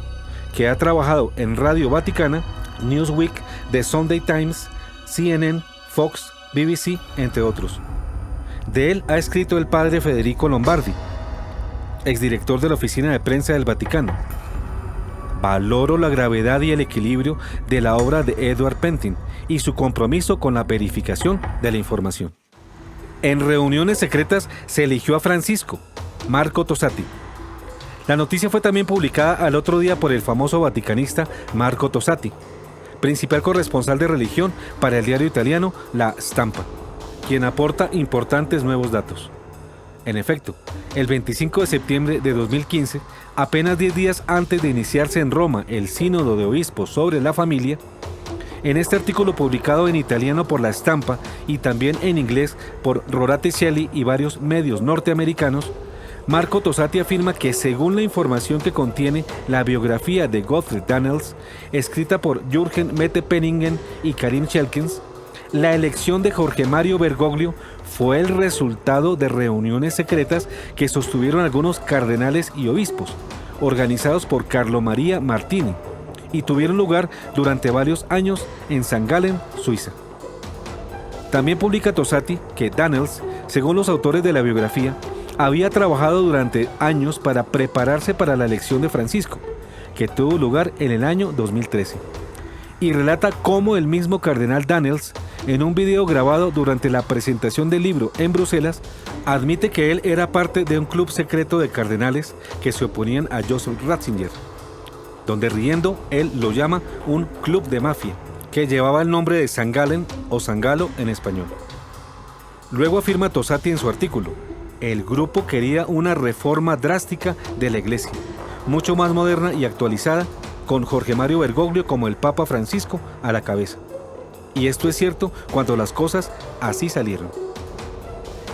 que ha trabajado en Radio Vaticana, Newsweek, The Sunday Times, CNN, Fox, BBC, entre otros. De él ha escrito el padre Federico Lombardi, exdirector de la Oficina de Prensa del Vaticano. Valoro la gravedad y el equilibrio de la obra de Edward Pentin y su compromiso con la verificación de la información. En reuniones secretas se eligió a Francisco, Marco Tosatti. La noticia fue también publicada al otro día por el famoso vaticanista Marco Tosatti, principal corresponsal de religión para el diario italiano La Stampa, quien aporta importantes nuevos datos. En efecto, el 25 de septiembre de 2015, apenas 10 días antes de iniciarse en Roma el Sínodo de Obispos sobre la Familia, en este artículo publicado en italiano por La Stampa y también en inglés por Rorate Shelley y varios medios norteamericanos, Marco Tosatti afirma que según la información que contiene la biografía de Gottfried Daniels, escrita por Jürgen Mette-Penningen y Karim Schelkens, la elección de Jorge Mario Bergoglio fue el resultado de reuniones secretas que sostuvieron algunos cardenales y obispos, organizados por Carlo Maria Martini, y tuvieron lugar durante varios años en St. Gallen, Suiza. También publica Tosatti que Daniels, según los autores de la biografía, había trabajado durante años para prepararse para la elección de Francisco, que tuvo lugar en el año 2013. Y relata cómo el mismo cardenal Daniels, en un video grabado durante la presentación del libro en Bruselas, admite que él era parte de un club secreto de cardenales que se oponían a Joseph Ratzinger, donde riendo él lo llama un club de mafia, que llevaba el nombre de St. Gallen o San Galo en español. Luego afirma Tosatti en su artículo, el grupo quería una reforma drástica de la Iglesia, mucho más moderna y actualizada, con Jorge Mario Bergoglio como el Papa Francisco a la cabeza. Y esto es cierto cuando las cosas así salieron.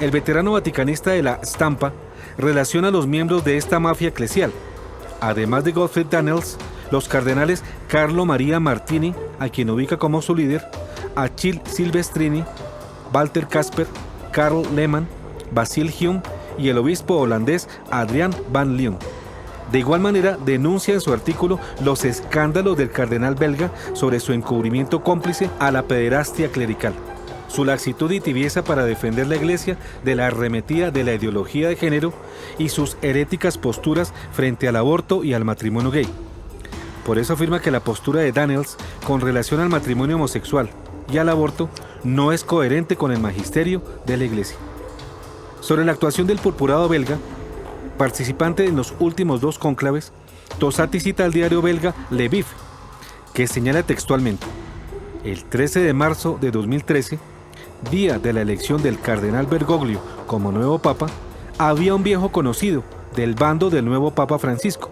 El veterano vaticanista de La Stampa relaciona a los miembros de esta mafia eclesial, además de Gottfried Daniels, los cardenales Carlo Maria Martini, a quien ubica como su líder, Achille Silvestrini, Walter Kasper, Karl Lehmann, Basil Hume y el obispo holandés Adriaan van Leeuwen. De igual manera, denuncia en su artículo los escándalos del cardenal belga sobre su encubrimiento cómplice a la pederastia clerical, su laxitud y tibieza para defender la Iglesia de la arremetida de la ideología de género y sus heréticas posturas frente al aborto y al matrimonio gay. Por eso afirma que la postura de Daniels con relación al matrimonio homosexual y al aborto no es coherente con el magisterio de la Iglesia. Sobre la actuación del purpurado belga, participante en los últimos dos cónclaves, Tosatti cita al diario belga Le Vif, que señala textualmente: el 13 de marzo de 2013, día de la elección del cardenal Bergoglio como nuevo papa, había un viejo conocido del bando del nuevo papa Francisco,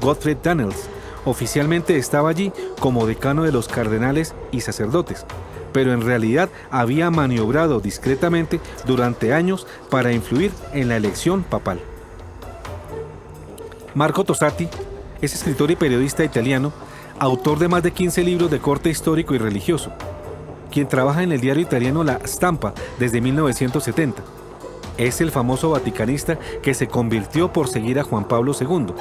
Gottfried Daniels. Oficialmente estaba allí como decano de los cardenales y sacerdotes, pero en realidad había maniobrado discretamente durante años para influir en la elección papal. Marco Tosatti es escritor y periodista italiano, autor de más de 15 libros de corte histórico y religioso, quien trabaja en el diario italiano La Stampa desde 1970. Es el famoso vaticanista que se convirtió por seguir a Juan Pablo II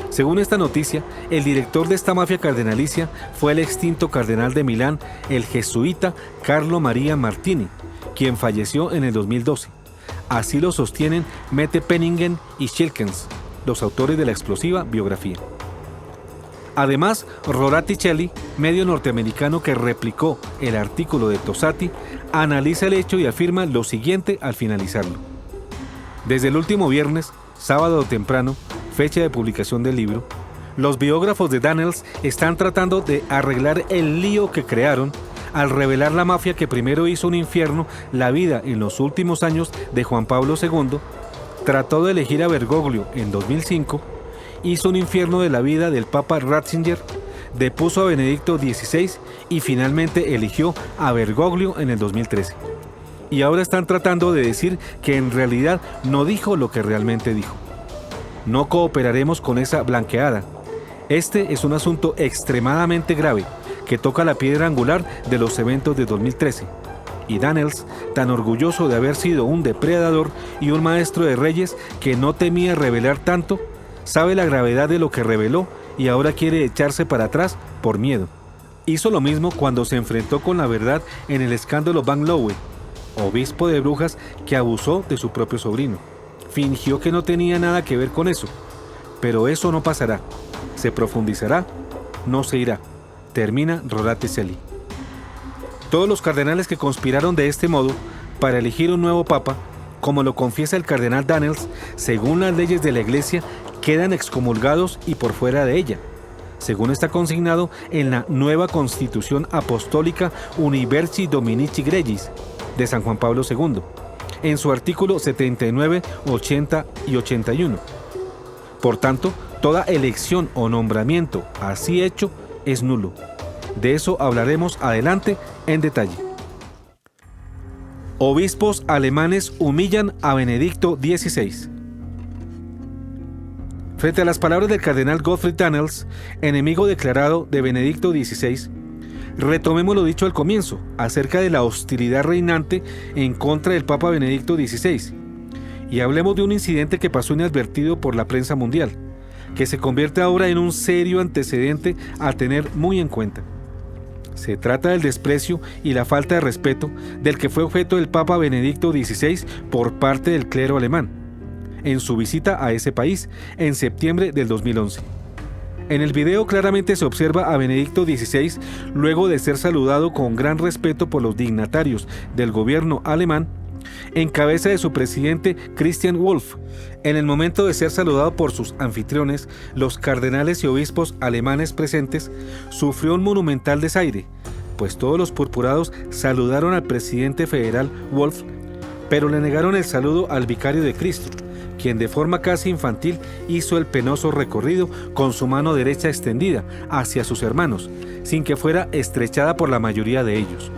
Según esta noticia, el director de esta mafia cardenalicia fue el extinto cardenal de Milán, el jesuita Carlo Maria Martini, quien falleció en el 2012. Así lo sostienen Mette Penningen y Schilkens, los autores de la explosiva biografía. Además, Roraticelli, medio norteamericano que replicó el artículo de Tosatti, analiza el hecho y afirma lo siguiente al finalizarlo. Desde el último viernes, sábado temprano, fecha de publicación del libro, los biógrafos de Daniels están tratando de arreglar el lío que crearon al revelar la mafia que primero hizo un infierno la vida en los últimos años de Juan Pablo II, trató de elegir a Bergoglio en 2005, hizo un infierno de la vida del Papa Ratzinger, depuso a Benedicto XVI y finalmente eligió a Bergoglio en el 2013. Y ahora están tratando de decir que en realidad no dijo lo que realmente dijo. No cooperaremos con esa blanqueada. Este es un asunto extremadamente grave que toca la piedra angular de los eventos de 2013. Y Daniels, tan orgulloso de haber sido un depredador y un maestro de reyes que no temía revelar tanto, sabe la gravedad de lo que reveló y ahora quiere echarse para atrás por miedo. Hizo lo mismo cuando se enfrentó con la verdad en el escándalo Van Lowe, obispo de Brujas que abusó de su propio sobrino. Fingió que no tenía nada que ver con eso, pero eso no pasará. Se profundizará, no se irá. Termina Roraticelli. Todos los cardenales que conspiraron de este modo para elegir un nuevo papa, como lo confiesa el cardenal Daniels, según las leyes de la Iglesia, quedan excomulgados y por fuera de ella, según está consignado en la nueva Constitución Apostólica Universi Dominici Gregis de San Juan Pablo II, en su artículo 79, 80 y 81. Por tanto, toda elección o nombramiento así hecho es nulo. De eso hablaremos adelante en detalle. Obispos alemanes humillan a Benedicto XVI. Frente a las palabras del cardenal Gottfried Daniels, enemigo declarado de Benedicto XVI, retomemos lo dicho al comienzo, acerca de la hostilidad reinante en contra del Papa Benedicto XVI, y hablemos de un incidente que pasó inadvertido por la prensa mundial, que se convierte ahora en un serio antecedente a tener muy en cuenta. Se trata del desprecio y la falta de respeto del que fue objeto el Papa Benedicto XVI por parte del clero alemán, en su visita a ese país en septiembre del 2011. En el video claramente se observa a Benedicto XVI luego de ser saludado con gran respeto por los dignatarios del gobierno alemán, en cabeza de su presidente Christian Wolff. En el momento de ser saludado por sus anfitriones, los cardenales y obispos alemanes presentes, sufrió un monumental desaire, pues todos los purpurados saludaron al presidente federal Wolff, pero le negaron el saludo al vicario de Cristo, quien de forma casi infantil hizo el penoso recorrido con su mano derecha extendida hacia sus hermanos, sin que fuera estrechada por la mayoría de ellos.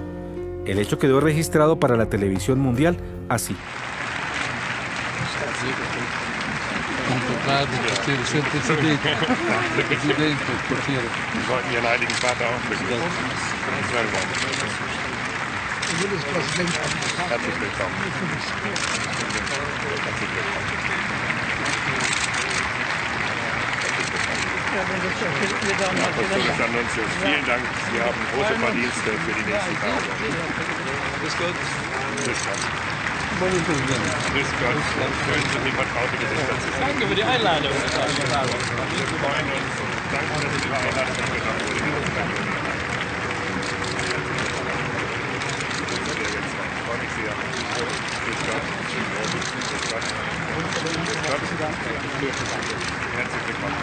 El hecho quedó registrado para la televisión mundial así. Vielen Dank, Sie haben große Verdienste für die nächsten Tage. Grüß Gott. Grüß Gott. Grüß Gott. Schön, so viel vertraute Gesichter zu sehen. Danke für die Einladung. Wir freuen uns und danke, dass Sie die Einladung angenommen haben. Ich freue mich sehr. Grüß Gott. Grüß Gott. Herzlich willkommen.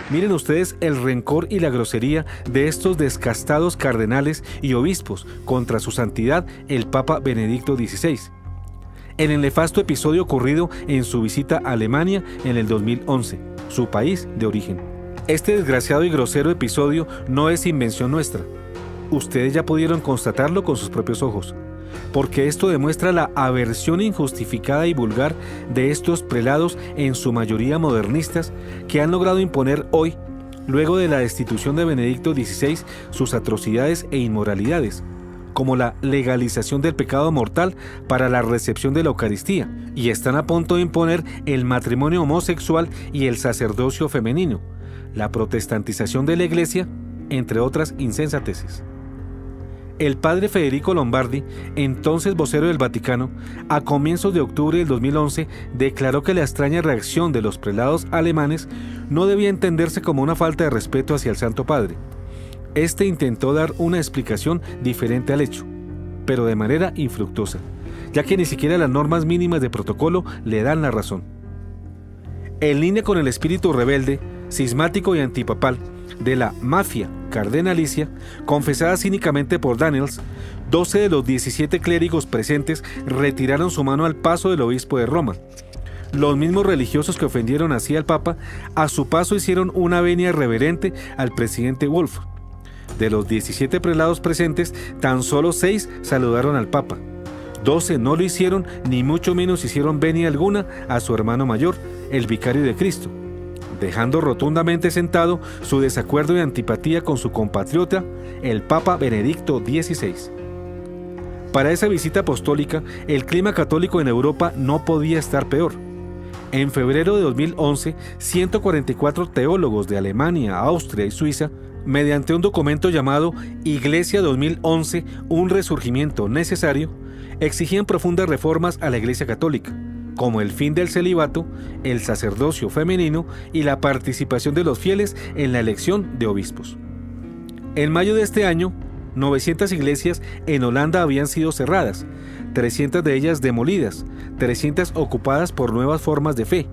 Miren ustedes el rencor y la grosería de estos descastados cardenales y obispos contra su santidad el Papa Benedicto XVI, en el nefasto episodio ocurrido en su visita a Alemania en el 2011, su país de origen. Este desgraciado y grosero episodio no es invención nuestra. Ustedes ya pudieron constatarlo con sus propios ojos, porque esto demuestra la aversión injustificada y vulgar de estos prelados, en su mayoría modernistas, que han logrado imponer hoy, luego de la destitución de Benedicto XVI, sus atrocidades e inmoralidades, como la legalización del pecado mortal para la recepción de la Eucaristía, y están a punto de imponer el matrimonio homosexual y el sacerdocio femenino, la protestantización de la Iglesia, entre otras insensateces. El padre Federico Lombardi, entonces vocero del Vaticano, a comienzos de octubre del 2011 declaró que la extraña reacción de los prelados alemanes no debía entenderse como una falta de respeto hacia el Santo Padre. Este intentó dar una explicación diferente al hecho, pero de manera infructuosa, ya que ni siquiera las normas mínimas de protocolo le dan la razón. En línea con el espíritu rebelde, cismático y antipapal de la mafia cardenalicia, confesada cínicamente por Daniels, 12 de los 17 clérigos presentes retiraron su mano al paso del obispo de Roma. Los mismos religiosos que ofendieron así al Papa, a su paso hicieron una venia reverente al presidente Wolf. De los 17 prelados presentes, tan solo 6 saludaron al Papa. 12 no lo hicieron, ni mucho menos hicieron venia alguna a su hermano mayor, el vicario de Cristo, dejando rotundamente sentado su desacuerdo y antipatía con su compatriota, el Papa Benedicto XVI. Para esa visita apostólica, el clima católico en Europa no podía estar peor. En febrero de 2011, 144 teólogos de Alemania, Austria y Suiza, mediante un documento llamado Iglesia 2011, un resurgimiento necesario, exigían profundas reformas a la Iglesia Católica, como el fin del celibato, el sacerdocio femenino y la participación de los fieles en la elección de obispos. En mayo de este año, 900 iglesias en Holanda habían sido cerradas, 300 de ellas demolidas, 300 ocupadas por nuevas formas de fe,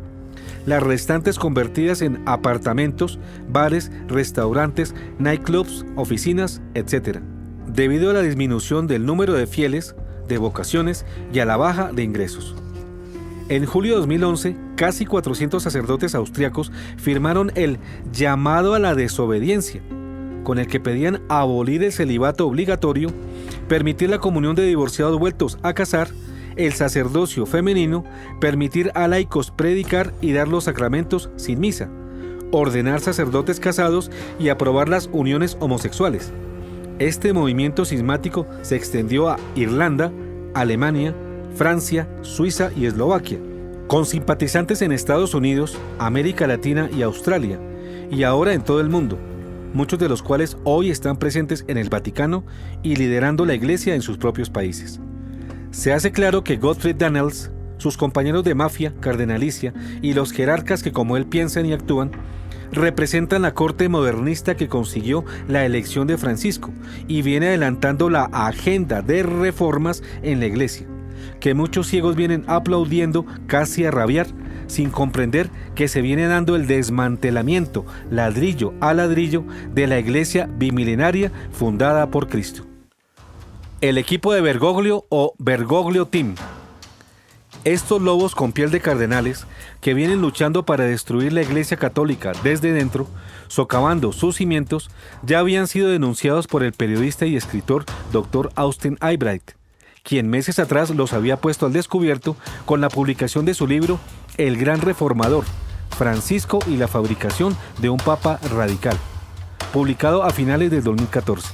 las restantes convertidas en apartamentos, bares, restaurantes, nightclubs, oficinas, etc., debido a la disminución del número de fieles, de vocaciones y a la baja de ingresos. En julio de 2011, casi 400 sacerdotes austriacos firmaron el llamado a la desobediencia, con el que pedían abolir el celibato obligatorio, permitir la comunión de divorciados vueltos a casar, el sacerdocio femenino, permitir a laicos predicar y dar los sacramentos sin misa, ordenar sacerdotes casados y aprobar las uniones homosexuales. Este movimiento cismático se extendió a Irlanda, Alemania, Francia, Suiza y Eslovaquia, con simpatizantes en Estados Unidos, América Latina y Australia, y ahora en todo el mundo, muchos de los cuales hoy están presentes en el Vaticano y liderando la Iglesia en sus propios países. Se hace claro que Gottfried Daniels, sus compañeros de mafia cardenalicia y los jerarcas que como él piensan y actúan, representan la corte modernista que consiguió la elección de Francisco y viene adelantando la agenda de reformas en la Iglesia, que muchos ciegos vienen aplaudiendo casi a rabiar, sin comprender que se viene dando el desmantelamiento, ladrillo a ladrillo, de la Iglesia bimilenaria fundada por Cristo. El equipo de Bergoglio o Bergoglio Team. Estos lobos con piel de cardenales, que vienen luchando para destruir la Iglesia Católica desde dentro, socavando sus cimientos, ya habían sido denunciados por el periodista y escritor Dr. Austin Eyebright, quien meses atrás los había puesto al descubierto con la publicación de su libro El Gran Reformador, Francisco y la fabricación de un Papa Radical, publicado a finales del 2014.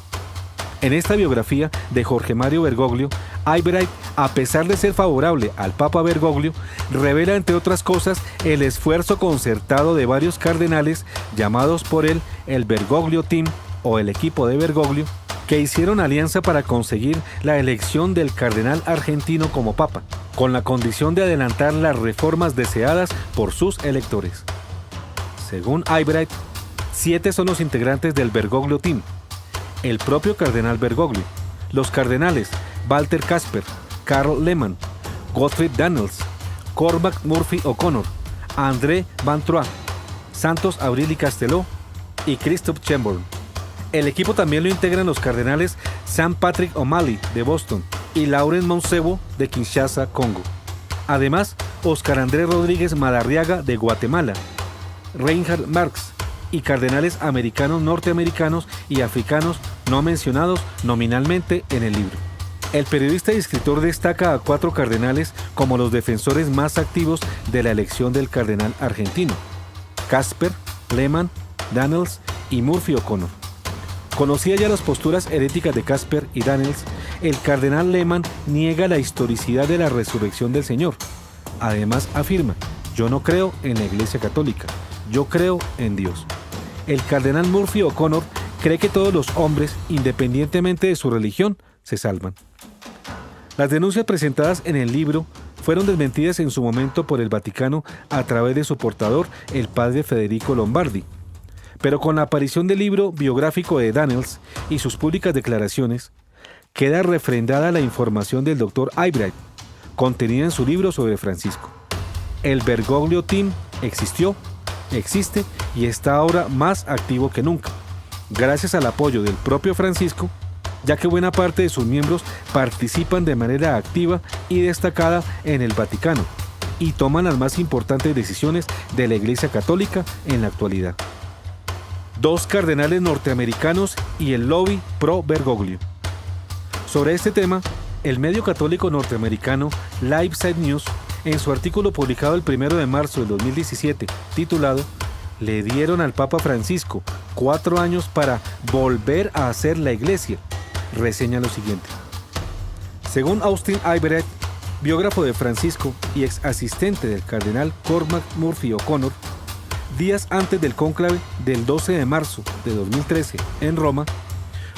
En esta biografía de Jorge Mario Bergoglio, Eyebright, a pesar de ser favorable al Papa Bergoglio, revela entre otras cosas el esfuerzo concertado de varios cardenales llamados por él el Bergoglio Team o el equipo de Bergoglio, que hicieron alianza para conseguir la elección del cardenal argentino como papa, con la condición de adelantar las reformas deseadas por sus electores. Según Eyebright, 7 son los integrantes del Bergoglio Team: el propio cardenal Bergoglio, los cardenales Walter Kasper, Karl Lehmann, Gottfried Daniels, Cormac Murphy O'Connor, André Van Troyes, Santos Abril y Casteló y Christoph Chamberlain. El equipo también lo integran los cardenales Sam Patrick O'Malley de Boston y Laurent Monsebo de Kinshasa, Congo. Además, Oscar Andrés Rodríguez Madarriaga de Guatemala, Reinhard Marx y cardenales americanos, norteamericanos y africanos no mencionados nominalmente en el libro. El periodista y escritor destaca a 4 cardenales como los defensores más activos de la elección del cardenal argentino: Kasper, Lehmann, Daniels y Murphy O'Connor. Conocía ya las posturas heréticas de Kasper y Daniels el cardenal Lehmann niega la historicidad de la resurrección del Señor. Además afirma: yo no creo en la Iglesia Católica, yo creo en Dios. El cardenal Murphy O'Connor cree que todos los hombres, independientemente de su religión, se salvan. Las denuncias presentadas en el libro fueron desmentidas en su momento por el Vaticano a través de su portador, el padre Federico Lombardi. Pero con la aparición del libro biográfico de Daniels y sus públicas declaraciones, queda refrendada la información del Dr. Eyebright, contenida en su libro sobre Francisco. El Bergoglio Team existió, existe y está ahora más activo que nunca, gracias al apoyo del propio Francisco, ya que buena parte de sus miembros participan de manera activa y destacada en el Vaticano y toman las más importantes decisiones de la Iglesia Católica en la actualidad. 2 cardenales norteamericanos y el lobby pro Bergoglio. Sobre este tema, el medio católico norteamericano LifeSite News, en su artículo publicado el 1 de marzo del 2017, titulado «Le dieron al Papa Francisco 4 años para volver a hacer la Iglesia», reseña lo siguiente. Según Austin Eyebright, biógrafo de Francisco y ex asistente del cardenal Cormac Murphy O'Connor, días antes del cónclave del 12 de marzo de 2013 en Roma,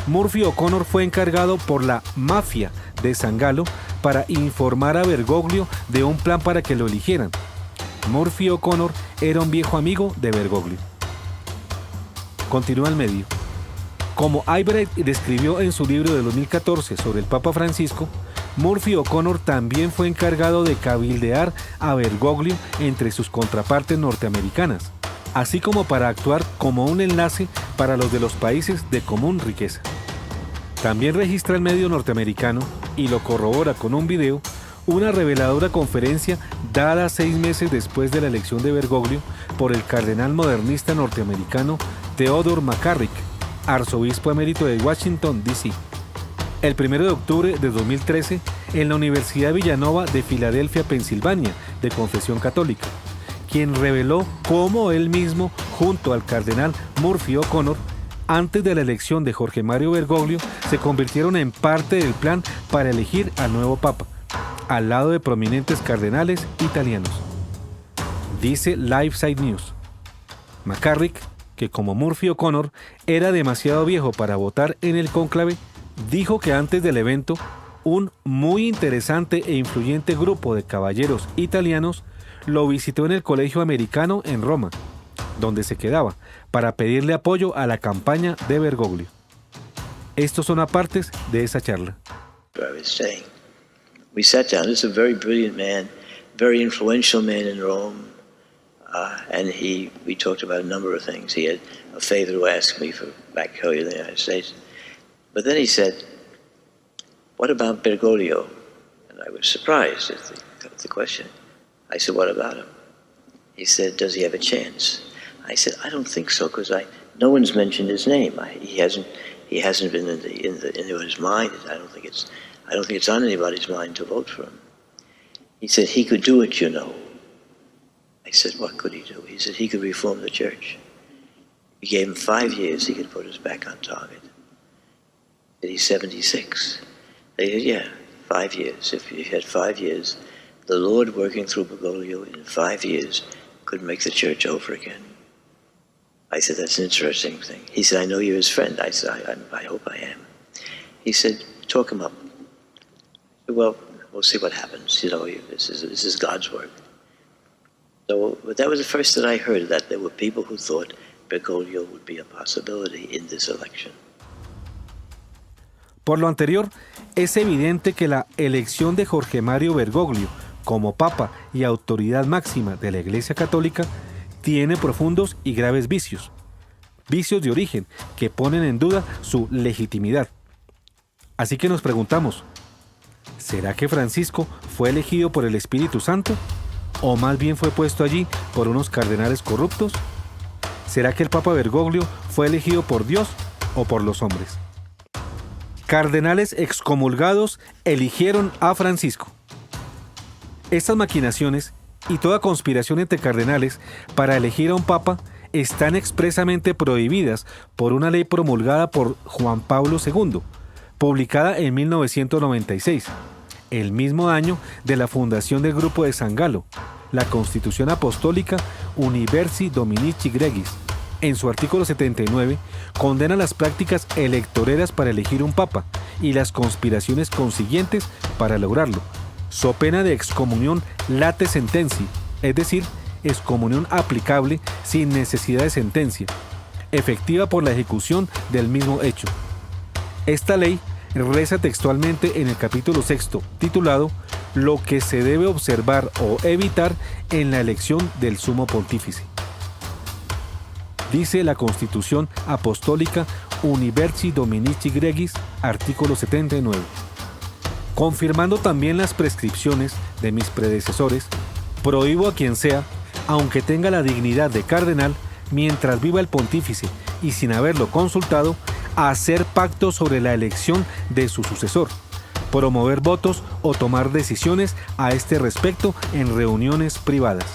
Murphy O'Connor fue encargado por la mafia de San Galo para informar a Bergoglio de un plan para que lo eligieran. Murphy O'Connor era un viejo amigo de Bergoglio. Continúa el medio. Como Eyebright describió en su libro de 2014 sobre el Papa Francisco, Murphy O'Connor también fue encargado de cabildear a Bergoglio entre sus contrapartes norteamericanas, así como para actuar como un enlace para los de los países de común riqueza. También registra el medio norteamericano, y lo corrobora con un video, una reveladora conferencia dada 6 meses después de la elección de Bergoglio por el cardenal modernista norteamericano Theodore McCarrick, arzobispo emérito de Washington, D.C. El 1 de octubre de 2013, en la Universidad Villanova de Filadelfia, Pensilvania, de confesión católica, quien reveló cómo él mismo, junto al cardenal Murphy O'Connor, antes de la elección de Jorge Mario Bergoglio, se convirtieron en parte del plan para elegir al nuevo Papa, al lado de prominentes cardenales italianos. Dice LifeSite News. McCarrick, que como Murphy O'Connor era demasiado viejo para votar en el cónclave, dijo que antes del evento, un muy interesante e influyente grupo de caballeros italianos lo visitó en el Colegio Americano en Roma, donde se quedaba, para pedirle apoyo a la campaña de Bergoglio. Estos son apartes de esa charla. We sat down. This is a very brilliant man, very influential man in Rome. And we talked about a number of things. He had a favor to ask me for back here in the United States. But then he said, what about Bergoglio? And I was surprised at the question. I said, what about him? He said, does he have a chance? I said, I don't think so, because no one's mentioned his name. He hasn't been in anyone's mind. I don't think it's on anybody's mind to vote for him. He said, he could do it, you know. I said, what could he do? He said, he could reform the church. We gave him 5 years, he could put us back on target. And he's 76. They said, yeah, 5 years. If you had 5 years, the Lord working through Bergoglio in 5 years could make the church over again. I said, that's an interesting thing. He said, I know you're his friend. I said, I hope I am. He said, talk him up. I said, well, we'll see what happens. You know, this is God's work. So, but that was the first that I heard, that there were people who thought Bergoglio would be a possibility in this election. Por lo anterior, es evidente que la elección de Jorge Mario Bergoglio como Papa y autoridad máxima de la Iglesia Católica tiene profundos y graves vicios de origen que ponen en duda su legitimidad. Así que nos preguntamos, ¿será que Francisco fue elegido por el Espíritu Santo? ¿O más bien fue puesto allí por unos cardenales corruptos? ¿Será que el Papa Bergoglio fue elegido por Dios o por los hombres? Cardenales excomulgados eligieron a Francisco. Estas maquinaciones y toda conspiración entre cardenales para elegir a un papa están expresamente prohibidas por una ley promulgada por Juan Pablo II, publicada en 1996, el mismo año de la fundación del grupo de San Galo, la Constitución Apostólica Universi Dominici Gregis. En su artículo 79, condena las prácticas electoreras para elegir un papa y las conspiraciones consiguientes para lograrlo, so pena de excomunión late sententii, es decir, excomunión aplicable sin necesidad de sentencia, efectiva por la ejecución del mismo hecho. Esta ley reza textualmente en el capítulo 6, titulado Lo que se debe observar o evitar en la elección del sumo pontífice. Dice la Constitución Apostólica Universi Dominici Gregis, artículo 79. Confirmando también las prescripciones de mis predecesores, prohíbo a quien sea, aunque tenga la dignidad de cardenal, mientras viva el pontífice y sin haberlo consultado, hacer pactos sobre la elección de su sucesor, promover votos o tomar decisiones a este respecto en reuniones privadas.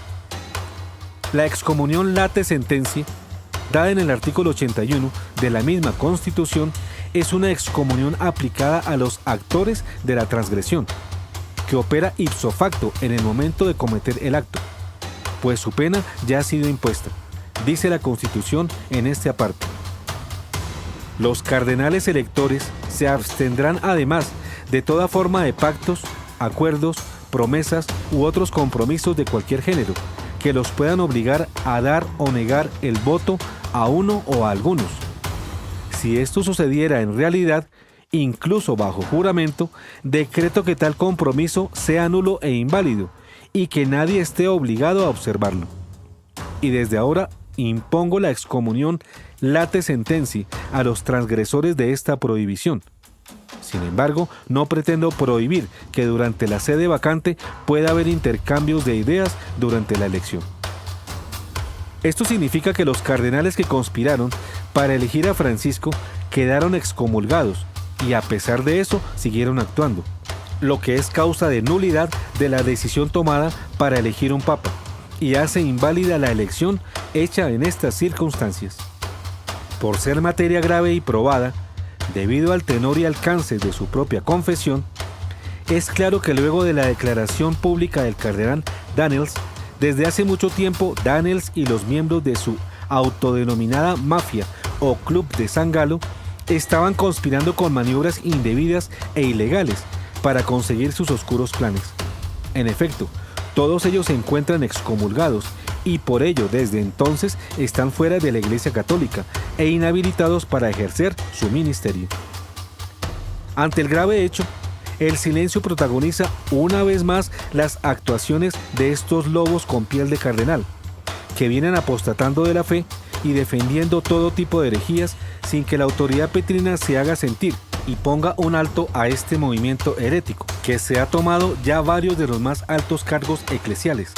La excomunión late sententia, dada en el artículo 81 de la misma Constitución, es una excomunión aplicada a los actores de la transgresión, que opera ipso facto en el momento de cometer el acto, pues su pena ya ha sido impuesta, dice la Constitución en este aparte. Los cardenales electores se abstendrán además de toda forma de pactos, acuerdos, promesas u otros compromisos de cualquier género, que los puedan obligar a dar o negar el voto a uno o a algunos. Si esto sucediera en realidad, incluso bajo juramento, decreto que tal compromiso sea nulo e inválido, y que nadie esté obligado a observarlo. Y desde ahora impongo la excomunión late sententii a los transgresores de esta prohibición. Sin embargo, no pretendo prohibir que durante la sede vacante pueda haber intercambios de ideas durante la elección. Esto significa que los cardenales que conspiraron para elegir a Francisco quedaron excomulgados y a pesar de eso siguieron actuando, lo que es causa de nulidad de la decisión tomada para elegir un papa y hace inválida la elección hecha en estas circunstancias. Por ser materia grave y probada, debido al tenor y alcance de su propia confesión, es claro que luego de la declaración pública del cardenal Daniels, desde hace mucho tiempo Daniels y los miembros de su autodenominada mafia o club de San Galo estaban conspirando con maniobras indebidas e ilegales para conseguir sus oscuros planes. En efecto, todos ellos se encuentran excomulgados y por ello desde entonces están fuera de la Iglesia Católica e inhabilitados para ejercer su ministerio. Ante el grave hecho, el silencio protagoniza una vez más las actuaciones de estos lobos con piel de cardenal, que vienen apostatando de la fe y defendiendo todo tipo de herejías sin que la autoridad petrina se haga sentir y ponga un alto a este movimiento herético, que se ha tomado ya varios de los más altos cargos eclesiales,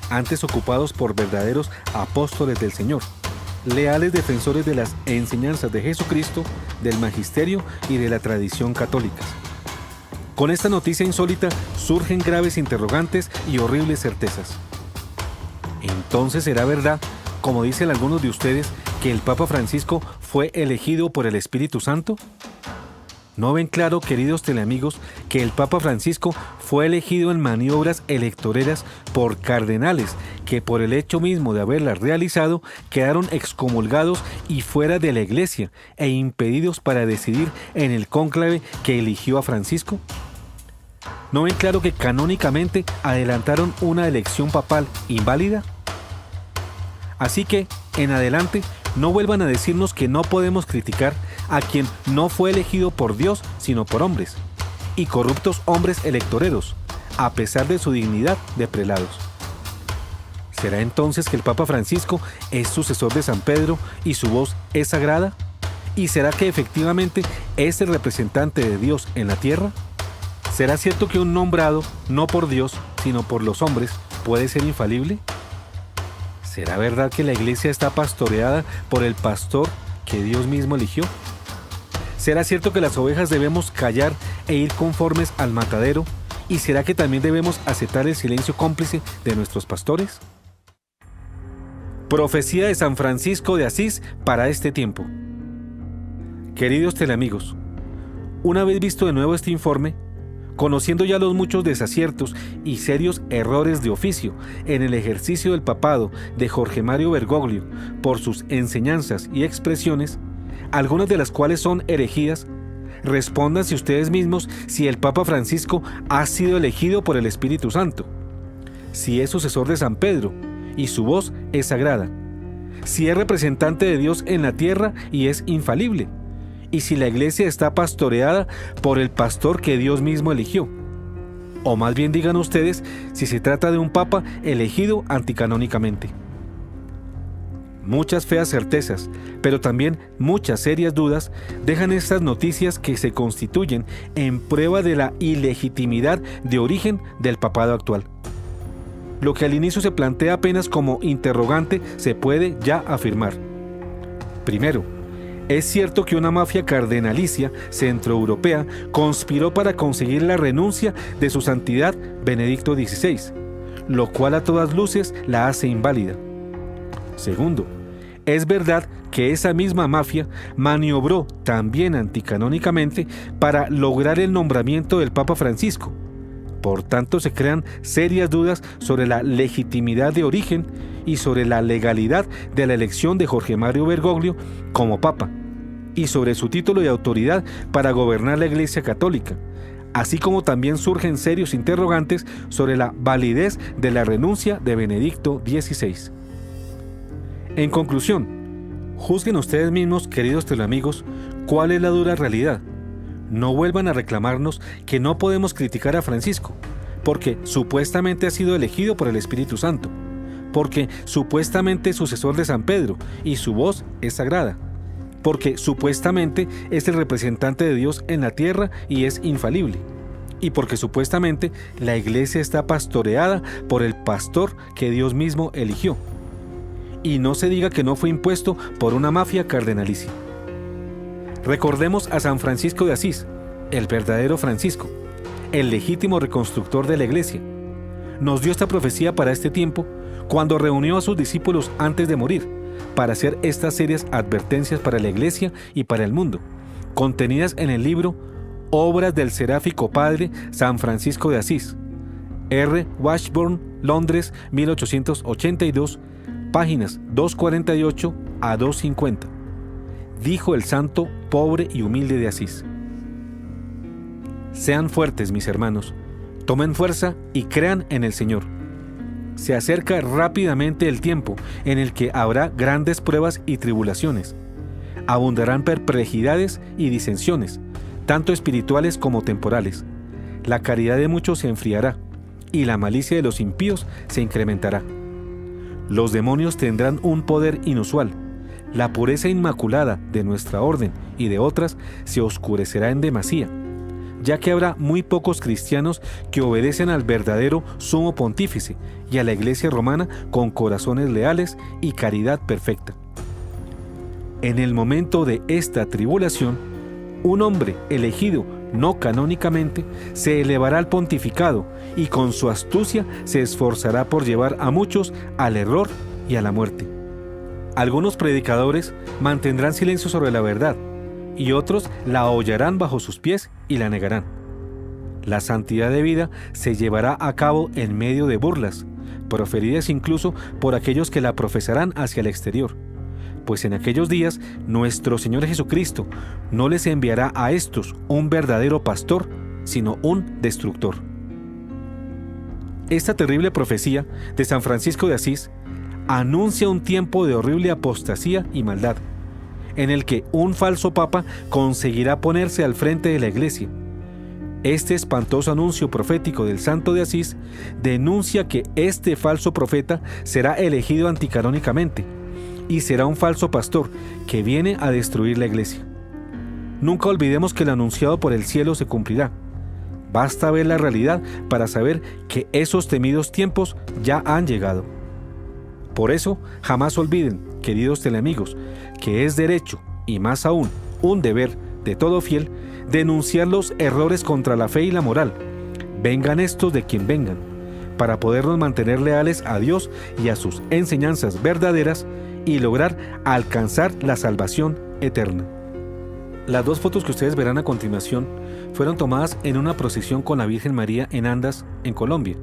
antes ocupados por verdaderos apóstoles del Señor, leales defensores de las enseñanzas de Jesucristo, del magisterio y de la tradición católicas. Con esta noticia insólita surgen graves interrogantes y horribles certezas. ¿Entonces será verdad, como dicen algunos de ustedes, que el Papa Francisco fue elegido por el Espíritu Santo? ¿No ven claro, queridos teleamigos, que el Papa Francisco fue elegido en maniobras electoreras por cardenales que por el hecho mismo de haberlas realizado quedaron excomulgados y fuera de la Iglesia e impedidos para decidir en el cónclave que eligió a Francisco? ¿No ven claro que canónicamente adelantaron una elección papal inválida? Así que, en adelante, no vuelvan a decirnos que no podemos criticar a quien no fue elegido por Dios, sino por hombres, y corruptos hombres electoreros, a pesar de su dignidad de prelados. ¿Será entonces que el Papa Francisco es sucesor de San Pedro y su voz es sagrada? ¿Y será que efectivamente es el representante de Dios en la tierra? ¿Será cierto que un nombrado, no por Dios, sino por los hombres, puede ser infalible? ¿Será verdad que la iglesia está pastoreada por el pastor que Dios mismo eligió? ¿Será cierto que las ovejas debemos callar e ir conformes al matadero? ¿Y será que también debemos aceptar el silencio cómplice de nuestros pastores? Profecía de San Francisco de Asís para este tiempo. Queridos teleamigos, Una vez visto de nuevo este informe, conociendo ya los muchos desaciertos y serios errores de oficio en el ejercicio del papado de Jorge Mario Bergoglio por sus enseñanzas y expresiones, algunas de las cuales son herejías, respóndanse ustedes mismos si el Papa Francisco ha sido elegido por el Espíritu Santo, si es sucesor de San Pedro y su voz es sagrada, si es representante de Dios en la tierra y es infalible, y si la iglesia está pastoreada por el pastor que Dios mismo eligió. O más bien digan ustedes si se trata de un papa elegido anticanónicamente. Muchas feas certezas, pero también muchas serias dudas dejan estas noticias que se constituyen en prueba de la ilegitimidad de origen del papado actual. Lo que al inicio se plantea apenas como interrogante se puede ya afirmar. Primero, es cierto que una mafia cardenalicia centroeuropea conspiró para conseguir la renuncia de su santidad Benedicto XVI, lo cual a todas luces la hace inválida. Segundo, es verdad que esa misma mafia maniobró también anticanónicamente para lograr el nombramiento del Papa Francisco. Por tanto, se crean serias dudas sobre la legitimidad de origen y sobre la legalidad de la elección de Jorge Mario Bergoglio como Papa, y sobre su título y autoridad para gobernar la Iglesia Católica, así como también surgen serios interrogantes sobre la validez de la renuncia de Benedicto XVI. En conclusión, juzguen ustedes mismos, queridos teleamigos, cuál es la dura realidad. No vuelvan a reclamarnos que no podemos criticar a Francisco, porque supuestamente ha sido elegido por el Espíritu Santo, porque supuestamente es sucesor de San Pedro y su voz es sagrada, porque supuestamente es el representante de Dios en la tierra y es infalible, y porque supuestamente la iglesia está pastoreada por el pastor que Dios mismo eligió. Y no se diga que no fue impuesto por una mafia cardenalicia. Recordemos a San Francisco de Asís, el verdadero Francisco, el legítimo reconstructor de la iglesia. Nos dio esta profecía para este tiempo cuando reunió a sus discípulos antes de morir para hacer estas serias advertencias para la iglesia y para el mundo, contenidas en el libro Obras del Seráfico Padre San Francisco de Asís, R. Washburn, Londres, 1882, páginas 248 a 250. Dijo el santo, pobre y humilde de Asís: sean fuertes, mis hermanos, tomen fuerza y crean en el Señor. Se acerca rápidamente el tiempo en el que habrá grandes pruebas y tribulaciones. Abundarán perplejidades y disensiones, tanto espirituales como temporales. La caridad de muchos se enfriará, y la malicia de los impíos se incrementará. Los demonios tendrán un poder inusual. La pureza inmaculada de nuestra orden y de otras se oscurecerá en demasía, ya que habrá muy pocos cristianos que obedecen al verdadero sumo pontífice y a la Iglesia romana con corazones leales y caridad perfecta. En el momento de esta tribulación, un hombre elegido no canónicamente se elevará al pontificado y con su astucia se esforzará por llevar a muchos al error y a la muerte. Algunos predicadores mantendrán silencio sobre la verdad y otros la hollarán bajo sus pies y la negarán. La santidad de vida se llevará a cabo en medio de burlas, proferidas incluso por aquellos que la profesarán hacia el exterior, pues en aquellos días nuestro Señor Jesucristo no les enviará a estos un verdadero pastor, sino un destructor. Esta terrible profecía de San Francisco de Asís anuncia un tiempo de horrible apostasía y maldad, en el que un falso papa conseguirá ponerse al frente de la iglesia. Este espantoso anuncio profético del santo de Asís denuncia que este falso profeta será elegido anticanónicamente y será un falso pastor que viene a destruir la iglesia. Nunca olvidemos que lo anunciado por el cielo se cumplirá. Basta ver la realidad para saber que esos temidos tiempos ya han llegado. Por eso, jamás olviden, queridos teleamigos, que es derecho, y más aún, un deber de todo fiel, denunciar los errores contra la fe y la moral, vengan estos de quien vengan, para podernos mantener leales a Dios y a sus enseñanzas verdaderas y lograr alcanzar la salvación eterna. Las dos fotos que ustedes verán a continuación fueron tomadas en una procesión con la Virgen María en Andas, en Colombia,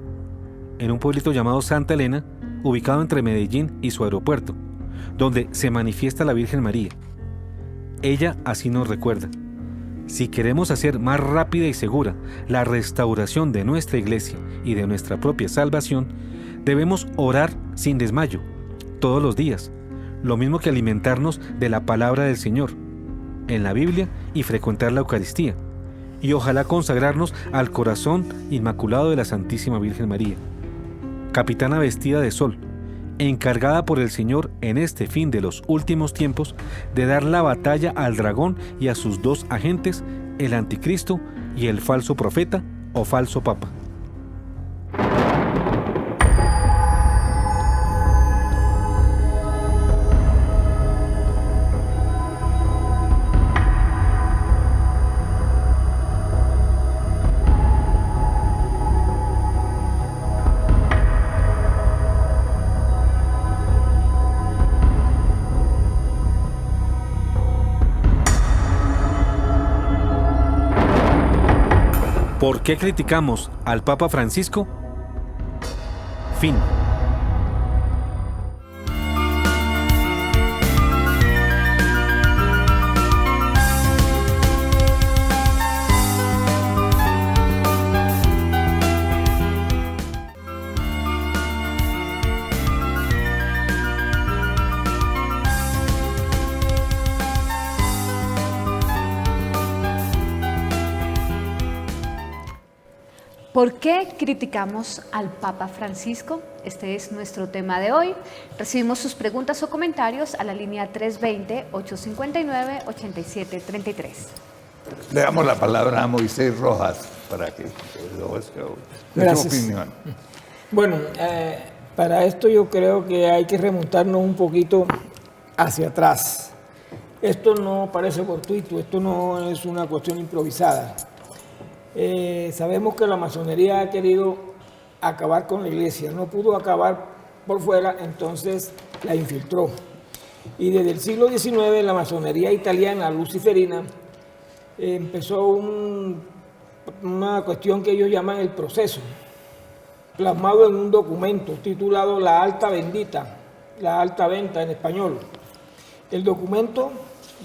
en un pueblito llamado Santa Elena, ubicado entre Medellín y su aeropuerto, donde se manifiesta la Virgen María. Ella así nos recuerda: si queremos hacer más rápida y segura la restauración de nuestra iglesia y de nuestra propia salvación, debemos orar sin desmayo, todos los días, lo mismo que alimentarnos de la palabra del Señor, en la Biblia, y frecuentar la Eucaristía, y ojalá consagrarnos al corazón inmaculado de la Santísima Virgen María, capitana vestida de sol, encargada por el Señor en este fin de los últimos tiempos de dar la batalla al dragón y a sus dos agentes, el anticristo y el falso profeta o falso papa. ¿Por qué criticamos al Papa Francisco? Fin. ¿Por qué criticamos al Papa Francisco? Este es nuestro tema de hoy. Recibimos sus preguntas o comentarios a la línea 320-859-8733. Le damos la palabra a Moisés Rojas para que dé su opinión. Bueno, para esto yo creo que hay que remontarnos un poquito hacia atrás. Esto no parece fortuito, esto no es una cuestión improvisada. Sabemos que la masonería ha querido acabar con la iglesia, no pudo acabar por fuera, entonces la infiltró. Y desde el siglo XIX la masonería italiana luciferina empezó una cuestión que ellos llaman el proceso, plasmado en un documento titulado La Alta Bendita, la Alta Venta en español. El documento